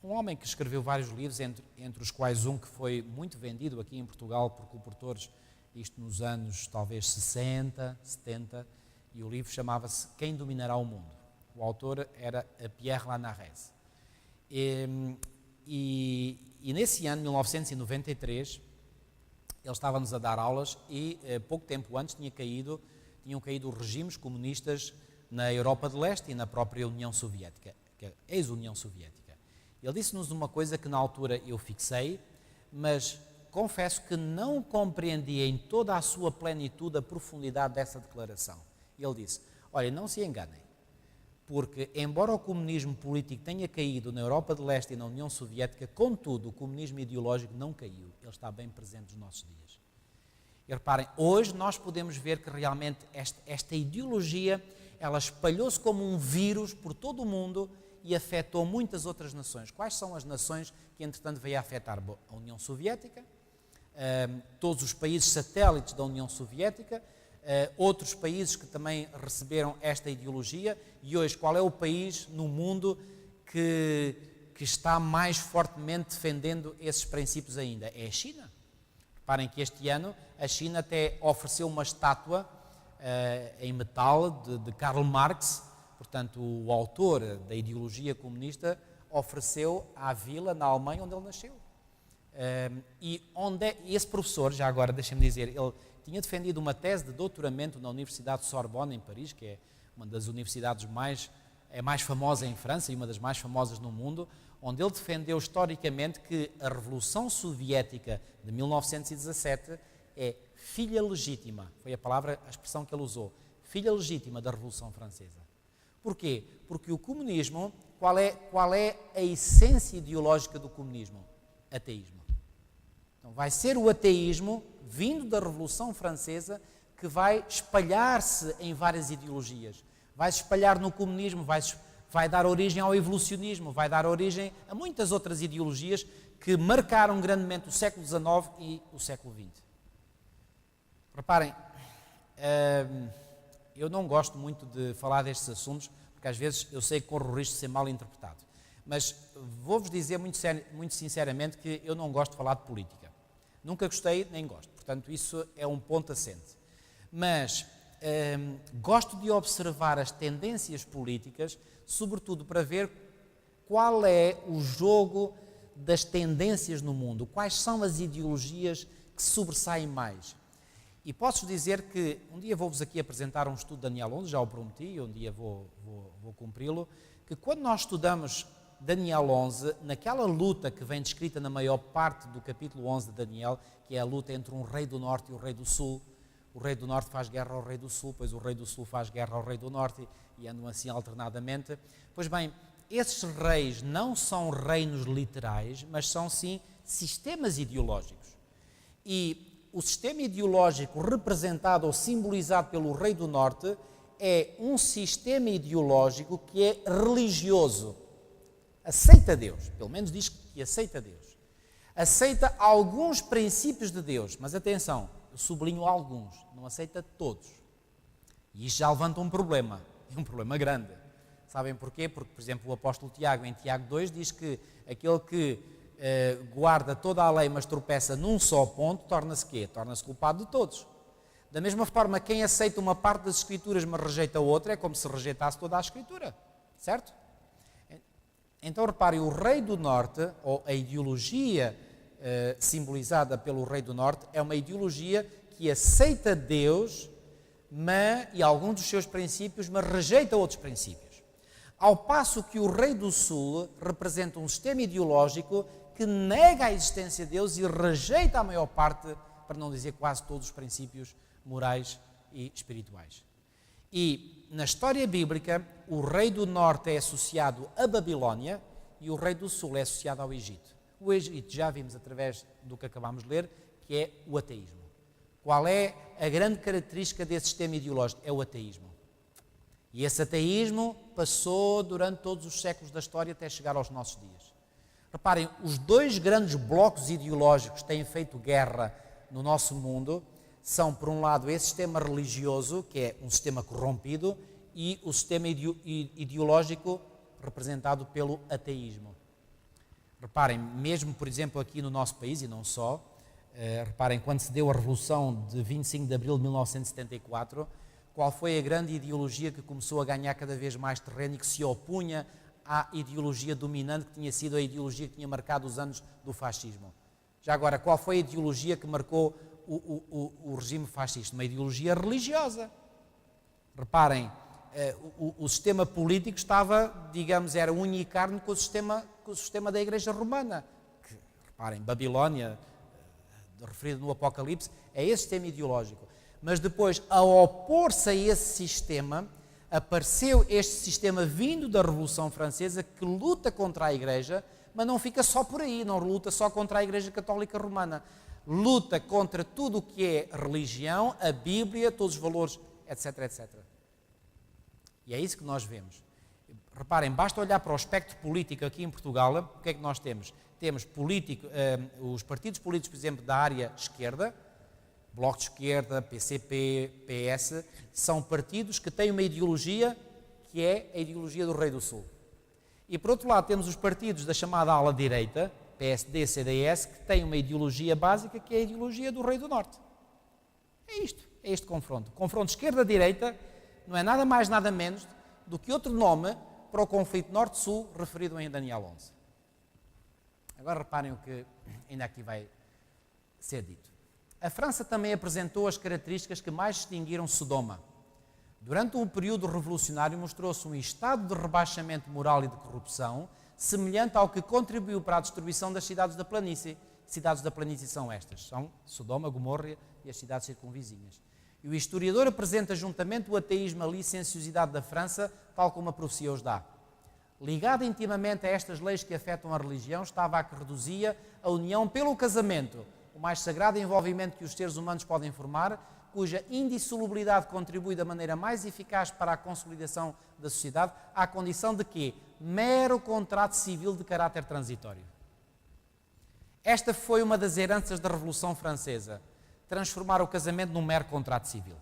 um homem que escreveu vários livros, entre os quais um que foi muito vendido aqui em Portugal por colportores, isto nos anos talvez 60, 70, e o livro chamava-se Quem Dominará o Mundo. O autor era Pierre Lanarès. E nesse ano, 1993, ele estava-nos a dar aulas e pouco tempo antes tinham caído os regimes comunistas na Europa de Leste e na própria União Soviética, que é a ex-União Soviética. Ele disse-nos uma coisa que na altura eu fixei, mas confesso que não compreendi em toda a sua plenitude a profundidade dessa declaração. Ele disse, olha, não se enganem, porque embora o comunismo político tenha caído na Europa de Leste e na União Soviética, contudo, o comunismo ideológico não caiu, ele está bem presente nos nossos dias. E reparem, hoje nós podemos ver que realmente esta ideologia, ela espalhou-se como um vírus por todo o mundo e afetou muitas outras nações. Quais são as nações que, entretanto, veio a afetar? A União Soviética, todos os países satélites da União Soviética, outros países que também receberam esta ideologia, e hoje qual é o país no mundo que está mais fortemente defendendo esses princípios ainda? É a China. Reparem que este ano a China até ofereceu uma estátua em metal de Karl Marx, portanto o autor da ideologia comunista, ofereceu à vila na Alemanha onde ele nasceu. E esse professor, já agora deixem-me dizer, ele tinha defendido uma tese de doutoramento na Universidade de Sorbonne, em Paris, que é uma das universidades mais famosa em França e uma das mais famosas no mundo, onde ele defendeu historicamente que a Revolução Soviética de 1917 é filha legítima, foi a expressão que ele usou, filha legítima da Revolução Francesa. Porquê? Porque o comunismo, qual é a essência ideológica do comunismo? Ateísmo. Então vai ser o ateísmo, vindo da Revolução Francesa, que vai espalhar-se em várias ideologias. Vai se espalhar no comunismo, vai dar origem ao evolucionismo, vai dar origem a muitas outras ideologias que marcaram grandemente o século XIX e o século XX. Reparem, eu não gosto muito de falar destes assuntos, porque às vezes eu sei que corro o risco de ser mal interpretado. Mas vou-vos dizer muito sinceramente que eu não gosto de falar de política. Nunca gostei, nem gosto. Portanto, isso é um ponto assente. Mas gosto de observar as tendências políticas, sobretudo para ver qual é o jogo das tendências no mundo, quais são as ideologias que sobressaem mais. E posso dizer que um dia vou-vos aqui apresentar um estudo de Daniel 11, já o prometi, um dia vou cumpri-lo, que quando nós estudamos Daniel 11, naquela luta que vem descrita na maior parte do capítulo 11 de Daniel, que é a luta entre um rei do norte e o rei do sul, o rei do norte faz guerra ao rei do sul, pois o rei do sul faz guerra ao rei do norte e andam assim alternadamente. Pois bem, esses reis não são reinos literais, mas são sim sistemas ideológicos. E o sistema ideológico representado ou simbolizado pelo rei do norte é um sistema ideológico que é religioso. Aceita Deus, pelo menos diz que aceita Deus. Aceita alguns princípios de Deus, mas atenção, eu sublinho alguns, não aceita todos. E isto já levanta um problema, um problema grande. Sabem porquê? Porque, por exemplo, o apóstolo Tiago, em Tiago 2, diz que aquele que guarda toda a lei, mas tropeça num só ponto, torna-se quê? Torna-se culpado de todos. Da mesma forma, quem aceita uma parte das Escrituras, mas rejeita outra, é como se rejeitasse toda a Escritura. Certo? Então, reparem, o rei do norte, ou a ideologia simbolizada pelo rei do norte, é uma ideologia que aceita Deus e alguns dos seus princípios, mas rejeita outros princípios. Ao passo que o rei do sul representa um sistema ideológico que nega a existência de Deus e rejeita a maior parte, para não dizer quase todos os princípios morais e espirituais. E na história bíblica, o rei do norte é associado à Babilónia e o rei do sul é associado ao Egito. O Egito, já vimos através do que acabámos de ler, que é o ateísmo. Qual é a grande característica desse sistema ideológico? É o ateísmo. E esse ateísmo passou durante todos os séculos da história até chegar aos nossos dias. Reparem, os dois grandes blocos ideológicos que têm feito guerra no nosso mundo são, por um lado, esse sistema religioso, que é um sistema corrompido, e o sistema ideológico representado pelo ateísmo. Reparem, mesmo, por exemplo, aqui no nosso país, e não só, reparem, quando se deu a Revolução de 25 de Abril de 1974, qual foi a grande ideologia que começou a ganhar cada vez mais terreno e que se opunha à ideologia dominante, que tinha sido a ideologia que tinha marcado os anos do fascismo? Já agora, qual foi a ideologia que marcou o regime fascista? Uma ideologia religiosa. Reparem, o sistema político estava, digamos, era unha e carne com o sistema da Igreja Romana. Que, reparem, Babilónia, referido no Apocalipse, é esse sistema ideológico. Mas depois, ao opor-se a esse sistema, apareceu este sistema vindo da Revolução Francesa que luta contra a Igreja, mas não fica só por aí, não luta só contra a Igreja Católica Romana. Luta contra tudo o que é religião, a Bíblia, todos os valores, etc, etc. E é isso que nós vemos. Reparem, basta olhar para o espectro político aqui em Portugal, o que é que nós temos? Temos os partidos políticos, por exemplo, da área esquerda, Bloco de Esquerda, PCP, PS, são partidos que têm uma ideologia que é a ideologia do Rei do Sul. E por outro lado temos os partidos da chamada ala direita, PSD, CDS, que têm uma ideologia básica que é a ideologia do Rei do Norte. É isto, é este confronto. O confronto esquerda-direita não é nada mais, nada menos do que outro nome para o conflito Norte-Sul referido em Daniel 11. Agora reparem o que ainda aqui vai ser dito. A França também apresentou as características que mais distinguiram Sodoma. Durante um período revolucionário mostrou-se um estado de rebaixamento moral e de corrupção semelhante ao que contribuiu para a destruição das cidades da planície. Cidades da planície são estas, são Sodoma, Gomorra e as cidades circunvizinhas. E o historiador apresenta juntamente o ateísmo, a licenciosidade da França, tal como a profecia os dá. Ligado intimamente a estas leis que afetam a religião, estava a que reduzia a união pelo casamento, o mais sagrado envolvimento que os seres humanos podem formar, cuja indissolubilidade contribui da maneira mais eficaz para a consolidação da sociedade, à condição de que mero contrato civil de caráter transitório. Esta foi uma das heranças da Revolução Francesa, transformar o casamento num mero contrato civil.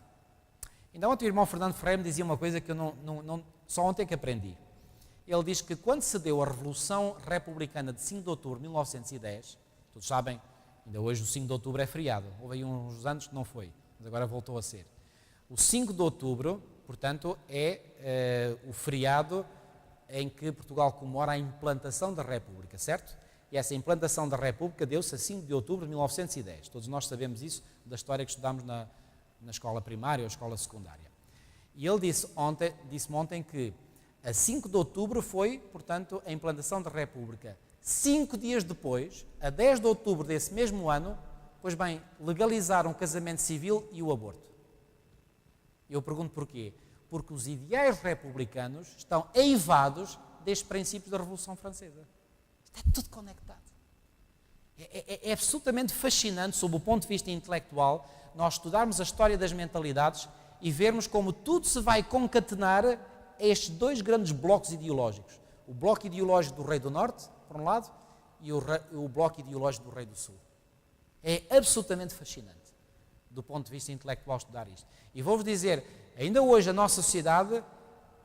Então, ontem o irmão Fernando Ferreira me dizia uma coisa que eu só ontem que aprendi. Ele diz que quando se deu a Revolução Republicana de 5 de outubro de 1910, todos sabem, ainda hoje o 5 de outubro é feriado, houve aí uns anos que não foi, mas agora voltou a ser. O 5 de outubro, portanto, é o feriado em que Portugal comemora a implantação da República, certo? E essa implantação da República deu-se a 5 de outubro de 1910. Todos nós sabemos isso da história que estudámos na escola primária ou escola secundária. E ele disse-me ontem que a 5 de outubro foi, portanto, a implantação da República. 5 dias depois, a 10 de outubro desse mesmo ano, pois bem, legalizaram o casamento civil e o aborto. Eu pergunto porquê? Porque os ideais republicanos estão eivados destes princípios da Revolução Francesa. Está tudo conectado. É absolutamente fascinante, sob o ponto de vista intelectual, nós estudarmos a história das mentalidades e vermos como tudo se vai concatenar a estes dois grandes blocos ideológicos. O bloco ideológico do Rei do Norte, por um lado, e o bloco ideológico do Rei do Sul. É absolutamente fascinante, do ponto de vista intelectual, estudar isto. E vou-vos dizer, ainda hoje a nossa sociedade,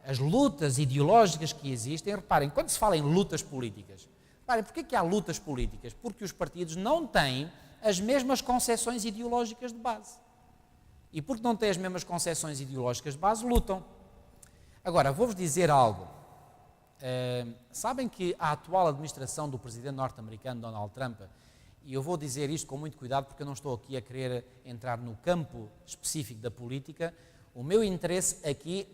as lutas ideológicas que existem, reparem, quando se fala em lutas políticas, reparem, porquê que há lutas políticas? Porque os partidos não têm as mesmas concepções ideológicas de base. E porque não têm as mesmas concepções ideológicas de base, lutam. Agora, vou-vos dizer algo. Sabem que a atual administração do presidente norte-americano Donald Trump, e eu vou dizer isto com muito cuidado porque eu não estou aqui a querer entrar no campo específico da política, o meu interesse aqui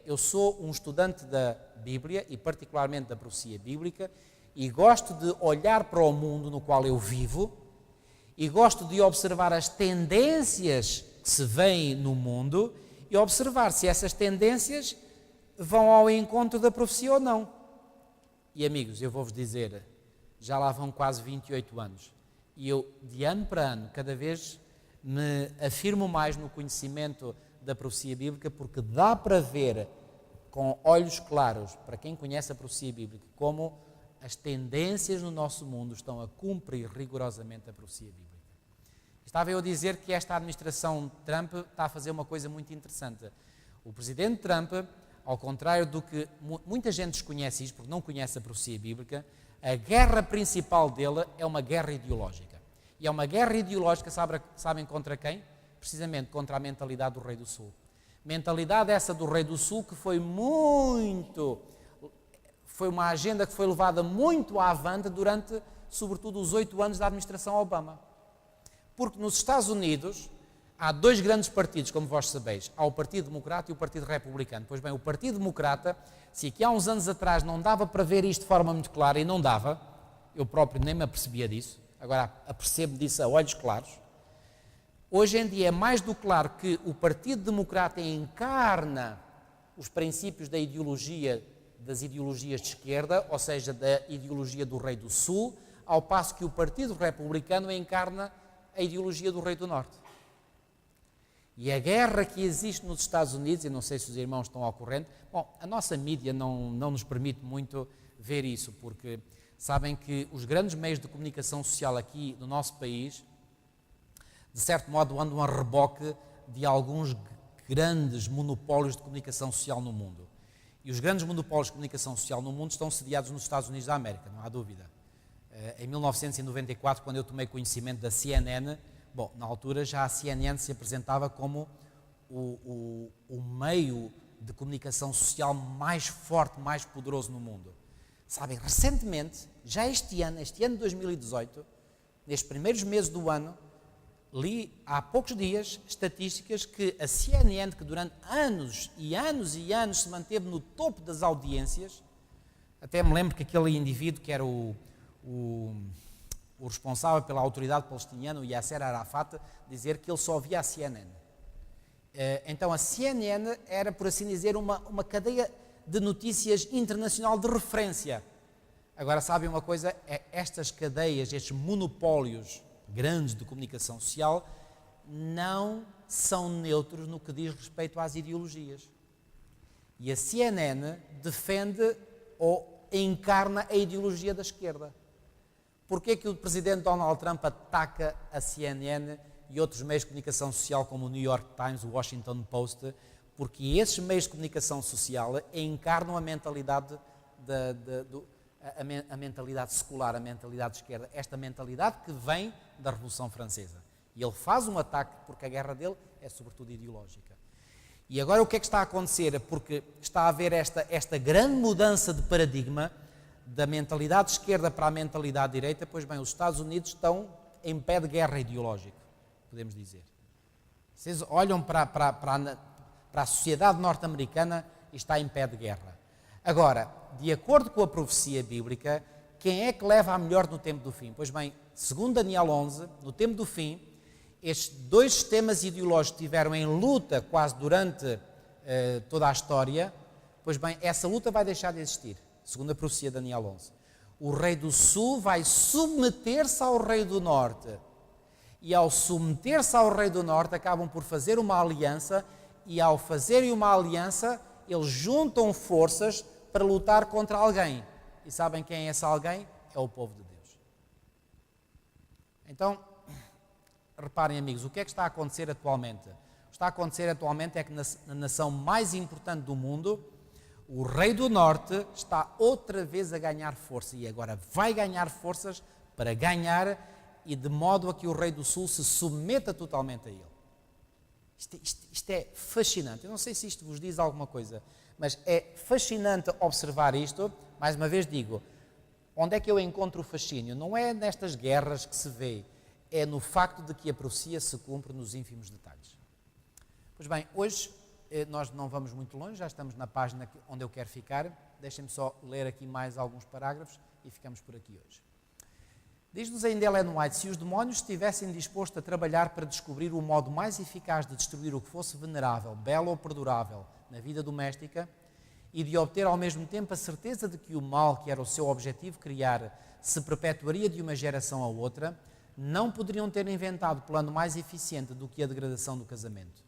eu sou um estudante da Bíblia e particularmente da profecia bíblica e gosto de olhar para o mundo no qual eu vivo e gosto de observar as tendências que se veem no mundo e observar se essas tendências vão ao encontro da profecia ou não. E amigos, eu vou-vos dizer, já lá vão quase 28 anos, e eu, de ano para ano, cada vez me afirmo mais no conhecimento da profecia bíblica, porque dá para ver com olhos claros, para quem conhece a profecia bíblica, como as tendências no nosso mundo estão a cumprir rigorosamente a profecia bíblica. Estava eu a dizer que esta administração Trump está a fazer uma coisa muito interessante. O presidente Trump, ao contrário do que muita gente desconhece isto, porque não conhece a profecia bíblica, a guerra principal dele é uma guerra ideológica. E é uma guerra ideológica, sabem contra quem? Precisamente contra a mentalidade do Rei do Sul. Mentalidade essa do Rei do Sul que foi uma agenda que foi levada muito avante durante, sobretudo, os 8 anos da administração Obama. Porque nos Estados Unidos há dois grandes partidos, como vós sabeis. Há o Partido Democrata e o Partido Republicano. Pois bem, o Partido Democrata, se aqui há uns anos atrás não dava para ver isto de forma muito clara, e não dava, eu próprio nem me apercebia disso, agora apercebo disso a olhos claros, hoje em dia é mais do claro que o Partido Democrata encarna os princípios das ideologias de esquerda, ou seja, da ideologia do Rei do Sul, ao passo que o Partido Republicano encarna a ideologia do Rei do Norte. E a guerra que existe nos Estados Unidos, e não sei se os irmãos estão ao corrente, bom, a nossa mídia não nos permite muito ver isso, porque sabem que os grandes meios de comunicação social aqui no nosso país, de certo modo, andam a reboque de alguns grandes monopólios de comunicação social no mundo. E os grandes monopólios de comunicação social no mundo estão sediados nos Estados Unidos da América, não há dúvida. Em 1994, quando eu tomei conhecimento da CNN, bom, na altura já a CNN se apresentava como o meio de comunicação social mais forte, mais poderoso no mundo. Sabem, recentemente, já este ano de 2018, nestes primeiros meses do ano, li há poucos dias estatísticas que a CNN, que durante anos e anos e anos se manteve no topo das audiências, até me lembro que aquele indivíduo que era o responsável pela autoridade palestiniana, o Yasser Arafat, dizer que ele só via a CNN. Então a CNN era, por assim dizer, uma cadeia de notícias internacional de referência. Agora, sabem uma coisa? Estas cadeias, estes monopólios grandes de comunicação social, não são neutros no que diz respeito às ideologias. E a CNN defende ou encarna a ideologia da esquerda. Porquê que o presidente Donald Trump ataca a CNN e outros meios de comunicação social como o New York Times, o Washington Post? Porque esses meios de comunicação social encarnam a mentalidade a mentalidade secular, a mentalidade de esquerda, esta mentalidade que vem da Revolução Francesa. E ele faz um ataque porque a guerra dele é sobretudo ideológica. E agora o que é que está a acontecer? Porque está a haver esta grande mudança de paradigma da mentalidade esquerda para a mentalidade direita. Pois bem, os Estados Unidos estão em pé de guerra ideológica, podemos dizer. Vocês olham para a sociedade norte-americana e está em pé de guerra. Agora, de acordo com a profecia bíblica, quem é que leva a melhor no tempo do fim? Pois bem, segundo Daniel 11, no tempo do fim, estes dois sistemas ideológicos estiveram em luta quase durante toda a história. Pois bem, essa luta vai deixar de existir. Segunda profecia, Daniel 11. O rei do sul vai submeter-se ao rei do norte. E ao submeter-se ao rei do norte, acabam por fazer uma aliança, e ao fazerem uma aliança, eles juntam forças para lutar contra alguém. E sabem quem é esse alguém? É o povo de Deus. Então, reparem, amigos, o que é que está a acontecer atualmente? O que está a acontecer atualmente é que na nação mais importante do mundo, o rei do norte está outra vez a ganhar força, e agora vai ganhar forças para ganhar, e de modo a que o rei do sul se submeta totalmente a ele. Isto é fascinante. Eu não sei se isto vos diz alguma coisa, mas é fascinante observar isto. Mais uma vez digo, onde é que eu encontro o fascínio? Não é nestas guerras que se vê, é no facto de que a profecia se cumpre nos ínfimos detalhes. Pois bem, hoje nós não vamos muito longe, já estamos na página onde eu quero ficar. Deixem-me só ler aqui mais alguns parágrafos e ficamos por aqui hoje. Diz-nos ainda Ellen White: se os demónios estivessem dispostos a trabalhar para descobrir o modo mais eficaz de destruir o que fosse venerável, belo ou perdurável na vida doméstica, e de obter ao mesmo tempo a certeza de que o mal que era o seu objetivo criar se perpetuaria de uma geração a outra, não poderiam ter inventado plano mais eficiente do que a degradação do casamento.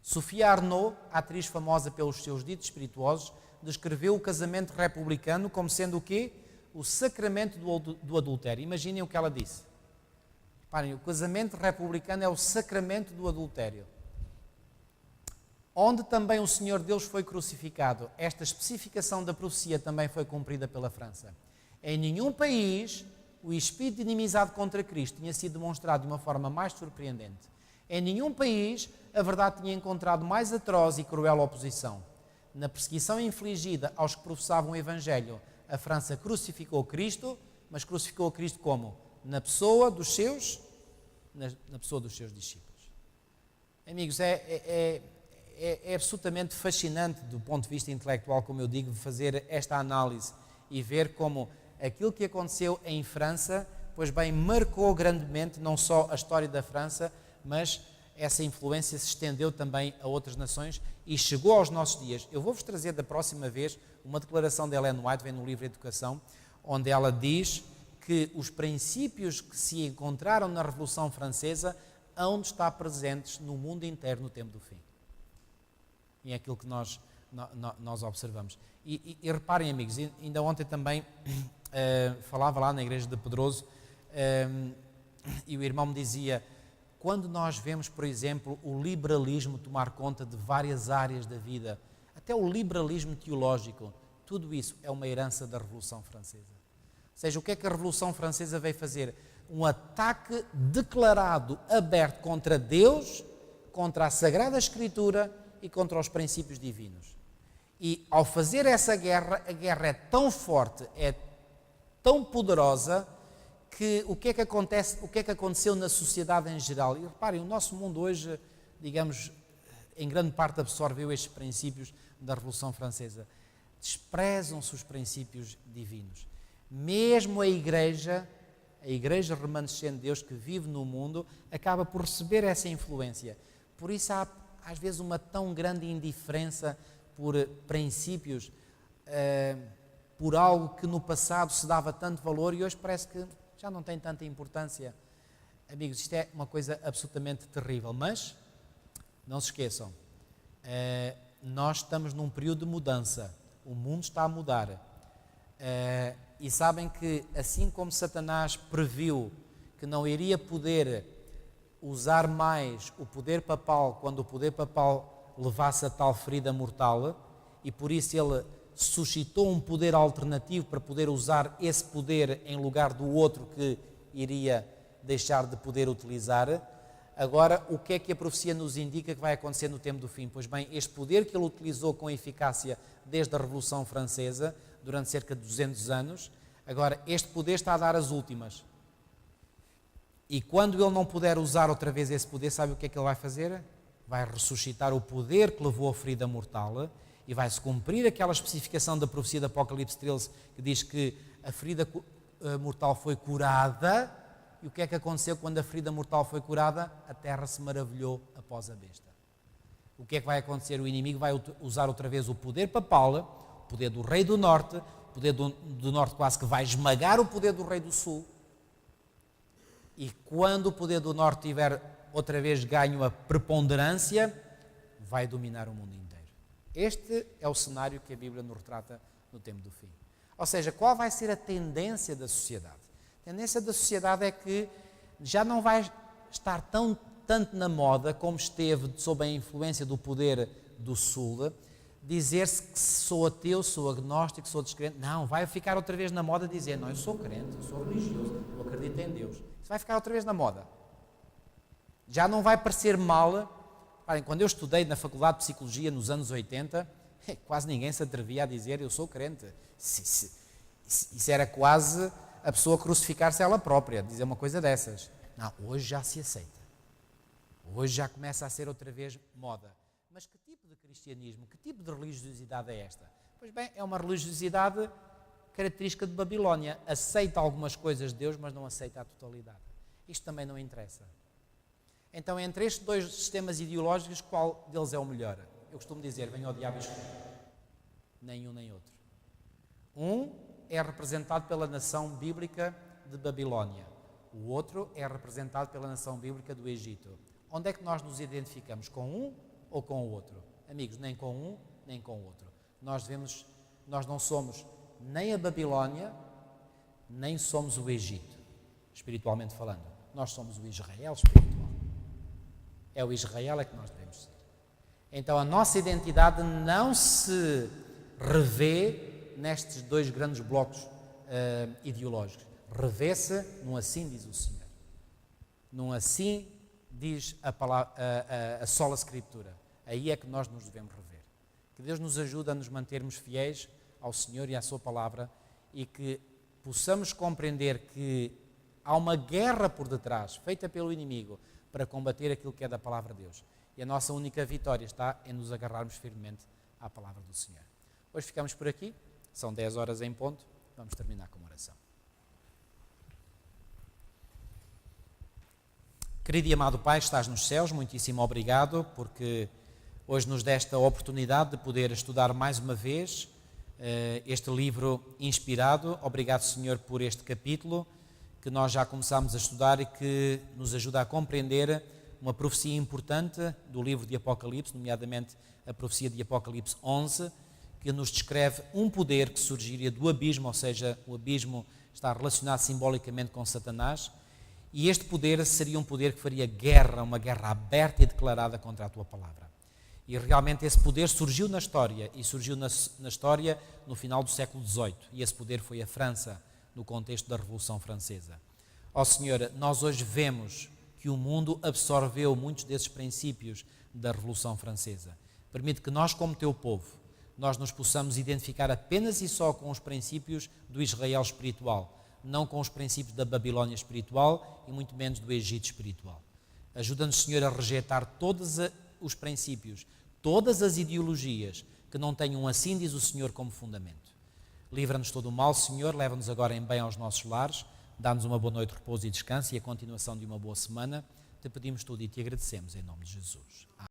Sophia Arnaud, atriz famosa pelos seus ditos espirituosos, descreveu o casamento republicano como sendo o quê? O sacramento do adultério. Imaginem o que ela disse. Reparem, o casamento republicano é o sacramento do adultério. Onde também o Senhor Deus foi crucificado, esta especificação da profecia também foi cumprida pela França. Em nenhum país o espírito de inimizade contra Cristo tinha sido demonstrado de uma forma mais surpreendente. Em nenhum país a verdade tinha encontrado mais atroz e cruel oposição. Na perseguição infligida aos que professavam o Evangelho, a França crucificou Cristo, mas crucificou Cristo como? Na pessoa dos seus discípulos. Amigos, é absolutamente fascinante do ponto de vista intelectual, como eu digo, fazer esta análise e ver como aquilo que aconteceu em França, pois bem, marcou grandemente não só a história da França, mas essa influência se estendeu também a outras nações e chegou aos nossos dias. Eu vou-vos trazer da próxima vez uma declaração de Ellen White, vem no livro Educação, onde ela diz que os princípios que se encontraram na Revolução Francesa hão de estar presentes no mundo inteiro no tempo do fim. E é aquilo que nós observamos. E reparem, amigos, ainda ontem também falava lá na igreja de Pedroso, e o irmão me dizia: quando nós vemos, por exemplo, o liberalismo tomar conta de várias áreas da vida, até o liberalismo teológico, tudo isso é uma herança da Revolução Francesa. Ou seja, o que é que a Revolução Francesa veio fazer? Um ataque declarado, aberto contra Deus, contra a Sagrada Escritura e contra os princípios divinos. E ao fazer essa guerra, a guerra é tão forte, é tão poderosa, que o que é que acontece, o que é que aconteceu na sociedade em geral? E reparem, o nosso mundo hoje, digamos, em grande parte absorveu estes princípios da Revolução Francesa. Desprezam-se os princípios divinos. Mesmo a igreja remanescente de Deus que vive no mundo, acaba por receber essa influência. Por isso há, às vezes, uma tão grande indiferença por princípios, por algo que no passado se dava tanto valor e hoje parece que já não tem tanta importância. Amigos, isto é uma coisa absolutamente terrível, mas não se esqueçam, nós estamos num período de mudança, o mundo está a mudar, e sabem que assim como Satanás previu que não iria poder usar mais o poder papal quando o poder papal levasse a tal ferida mortal, e por isso ele suscitou um poder alternativo para poder usar esse poder em lugar do outro que iria deixar de poder utilizar. Agora, o que é que a profecia nos indica que vai acontecer no tempo do fim? Pois bem, este poder que ele utilizou com eficácia desde a Revolução Francesa, durante cerca de 200 anos, agora este poder está a dar as últimas. E quando ele não puder usar outra vez esse poder, sabe o que é que ele vai fazer? Vai ressuscitar o poder que levou a ferida mortal, e vai-se cumprir aquela especificação da profecia de Apocalipse 13, que diz que a ferida mortal foi curada. E o que é que aconteceu quando a ferida mortal foi curada? A terra se maravilhou após a besta. O que é que vai acontecer? O inimigo vai usar outra vez o poder papal, o poder do rei do norte, poder do norte quase que vai esmagar o poder do rei do sul. E quando o poder do norte tiver outra vez ganho a preponderância, vai dominar o mundo inteiro. Este é o cenário que a Bíblia nos retrata no tempo do fim. Ou seja, qual vai ser a tendência da sociedade? A tendência da sociedade é que já não vai estar tanto na moda como esteve sob a influência do poder do sul, dizer-se que sou ateu, sou agnóstico, sou descrente. Não, vai ficar outra vez na moda dizer, não, eu sou crente, eu sou religioso, eu acredito em Deus. Isso vai ficar outra vez na moda. Já não vai parecer mal. Quando eu estudei na Faculdade de Psicologia nos anos 80, quase ninguém se atrevia a dizer eu sou crente. Isso era quase a pessoa crucificar-se ela própria, dizer uma coisa dessas. Não, hoje já se aceita. Hoje já começa a ser outra vez moda. Mas que tipo de cristianismo, que tipo de religiosidade é esta? Pois bem, é uma religiosidade característica de Babilónia. Aceita algumas coisas de Deus, mas não aceita a totalidade. Isto também não interessa. Então, entre estes dois sistemas ideológicos, qual deles é o melhor? Eu costumo dizer, venha ao diabo escolher. Nem um nem outro. Um é representado pela nação bíblica de Babilónia. O outro é representado pela nação bíblica do Egito. Onde é que nós nos identificamos? Com um ou com o outro? Amigos, nem com um, nem com o outro. Nós não somos nem a Babilónia, nem somos o Egito, espiritualmente falando. Nós somos o Israel espiritual. É o Israel é que nós devemos ser. Então a nossa identidade não se revê nestes dois grandes blocos ideológicos. Revê-se num assim diz o Senhor. Num assim diz a sola Escritura. Aí é que nós nos devemos rever. Que Deus nos ajude a nos mantermos fiéis ao Senhor e à sua palavra e que possamos compreender que há uma guerra por detrás, feita pelo inimigo, para combater aquilo que é da palavra de Deus. E a nossa única vitória está em nos agarrarmos firmemente à palavra do Senhor. Hoje ficamos por aqui, são 10 horas em ponto, vamos terminar com uma oração. Querido e amado Pai, estás nos céus, muitíssimo obrigado, porque hoje nos deste a oportunidade de poder estudar mais uma vez este livro inspirado. Obrigado, Senhor, por este capítulo, que nós já começámos a estudar e que nos ajuda a compreender uma profecia importante do livro de Apocalipse, nomeadamente a profecia de Apocalipse 11, que nos descreve um poder que surgiria do abismo, ou seja, o abismo está relacionado simbolicamente com Satanás, e este poder seria um poder que faria guerra, uma guerra aberta e declarada contra a tua palavra. E realmente esse poder surgiu na história, e surgiu na história no final do século XVIII, e esse poder foi a França, no contexto da Revolução Francesa. Ó Senhor, nós hoje vemos que o mundo absorveu muitos desses princípios da Revolução Francesa. Permite que nós, como teu povo, nós nos possamos identificar apenas e só com os princípios do Israel espiritual, não com os princípios da Babilónia espiritual e muito menos do Egito espiritual. Ajuda-nos, Senhor, a rejeitar todos os princípios, todas as ideologias que não tenham assim diz o Senhor como fundamento. Livra-nos todo o mal, Senhor, leva-nos agora em bem aos nossos lares, dá-nos uma boa noite de repouso e descanso e a continuação de uma boa semana. Te pedimos tudo e te agradecemos em nome de Jesus. Amém.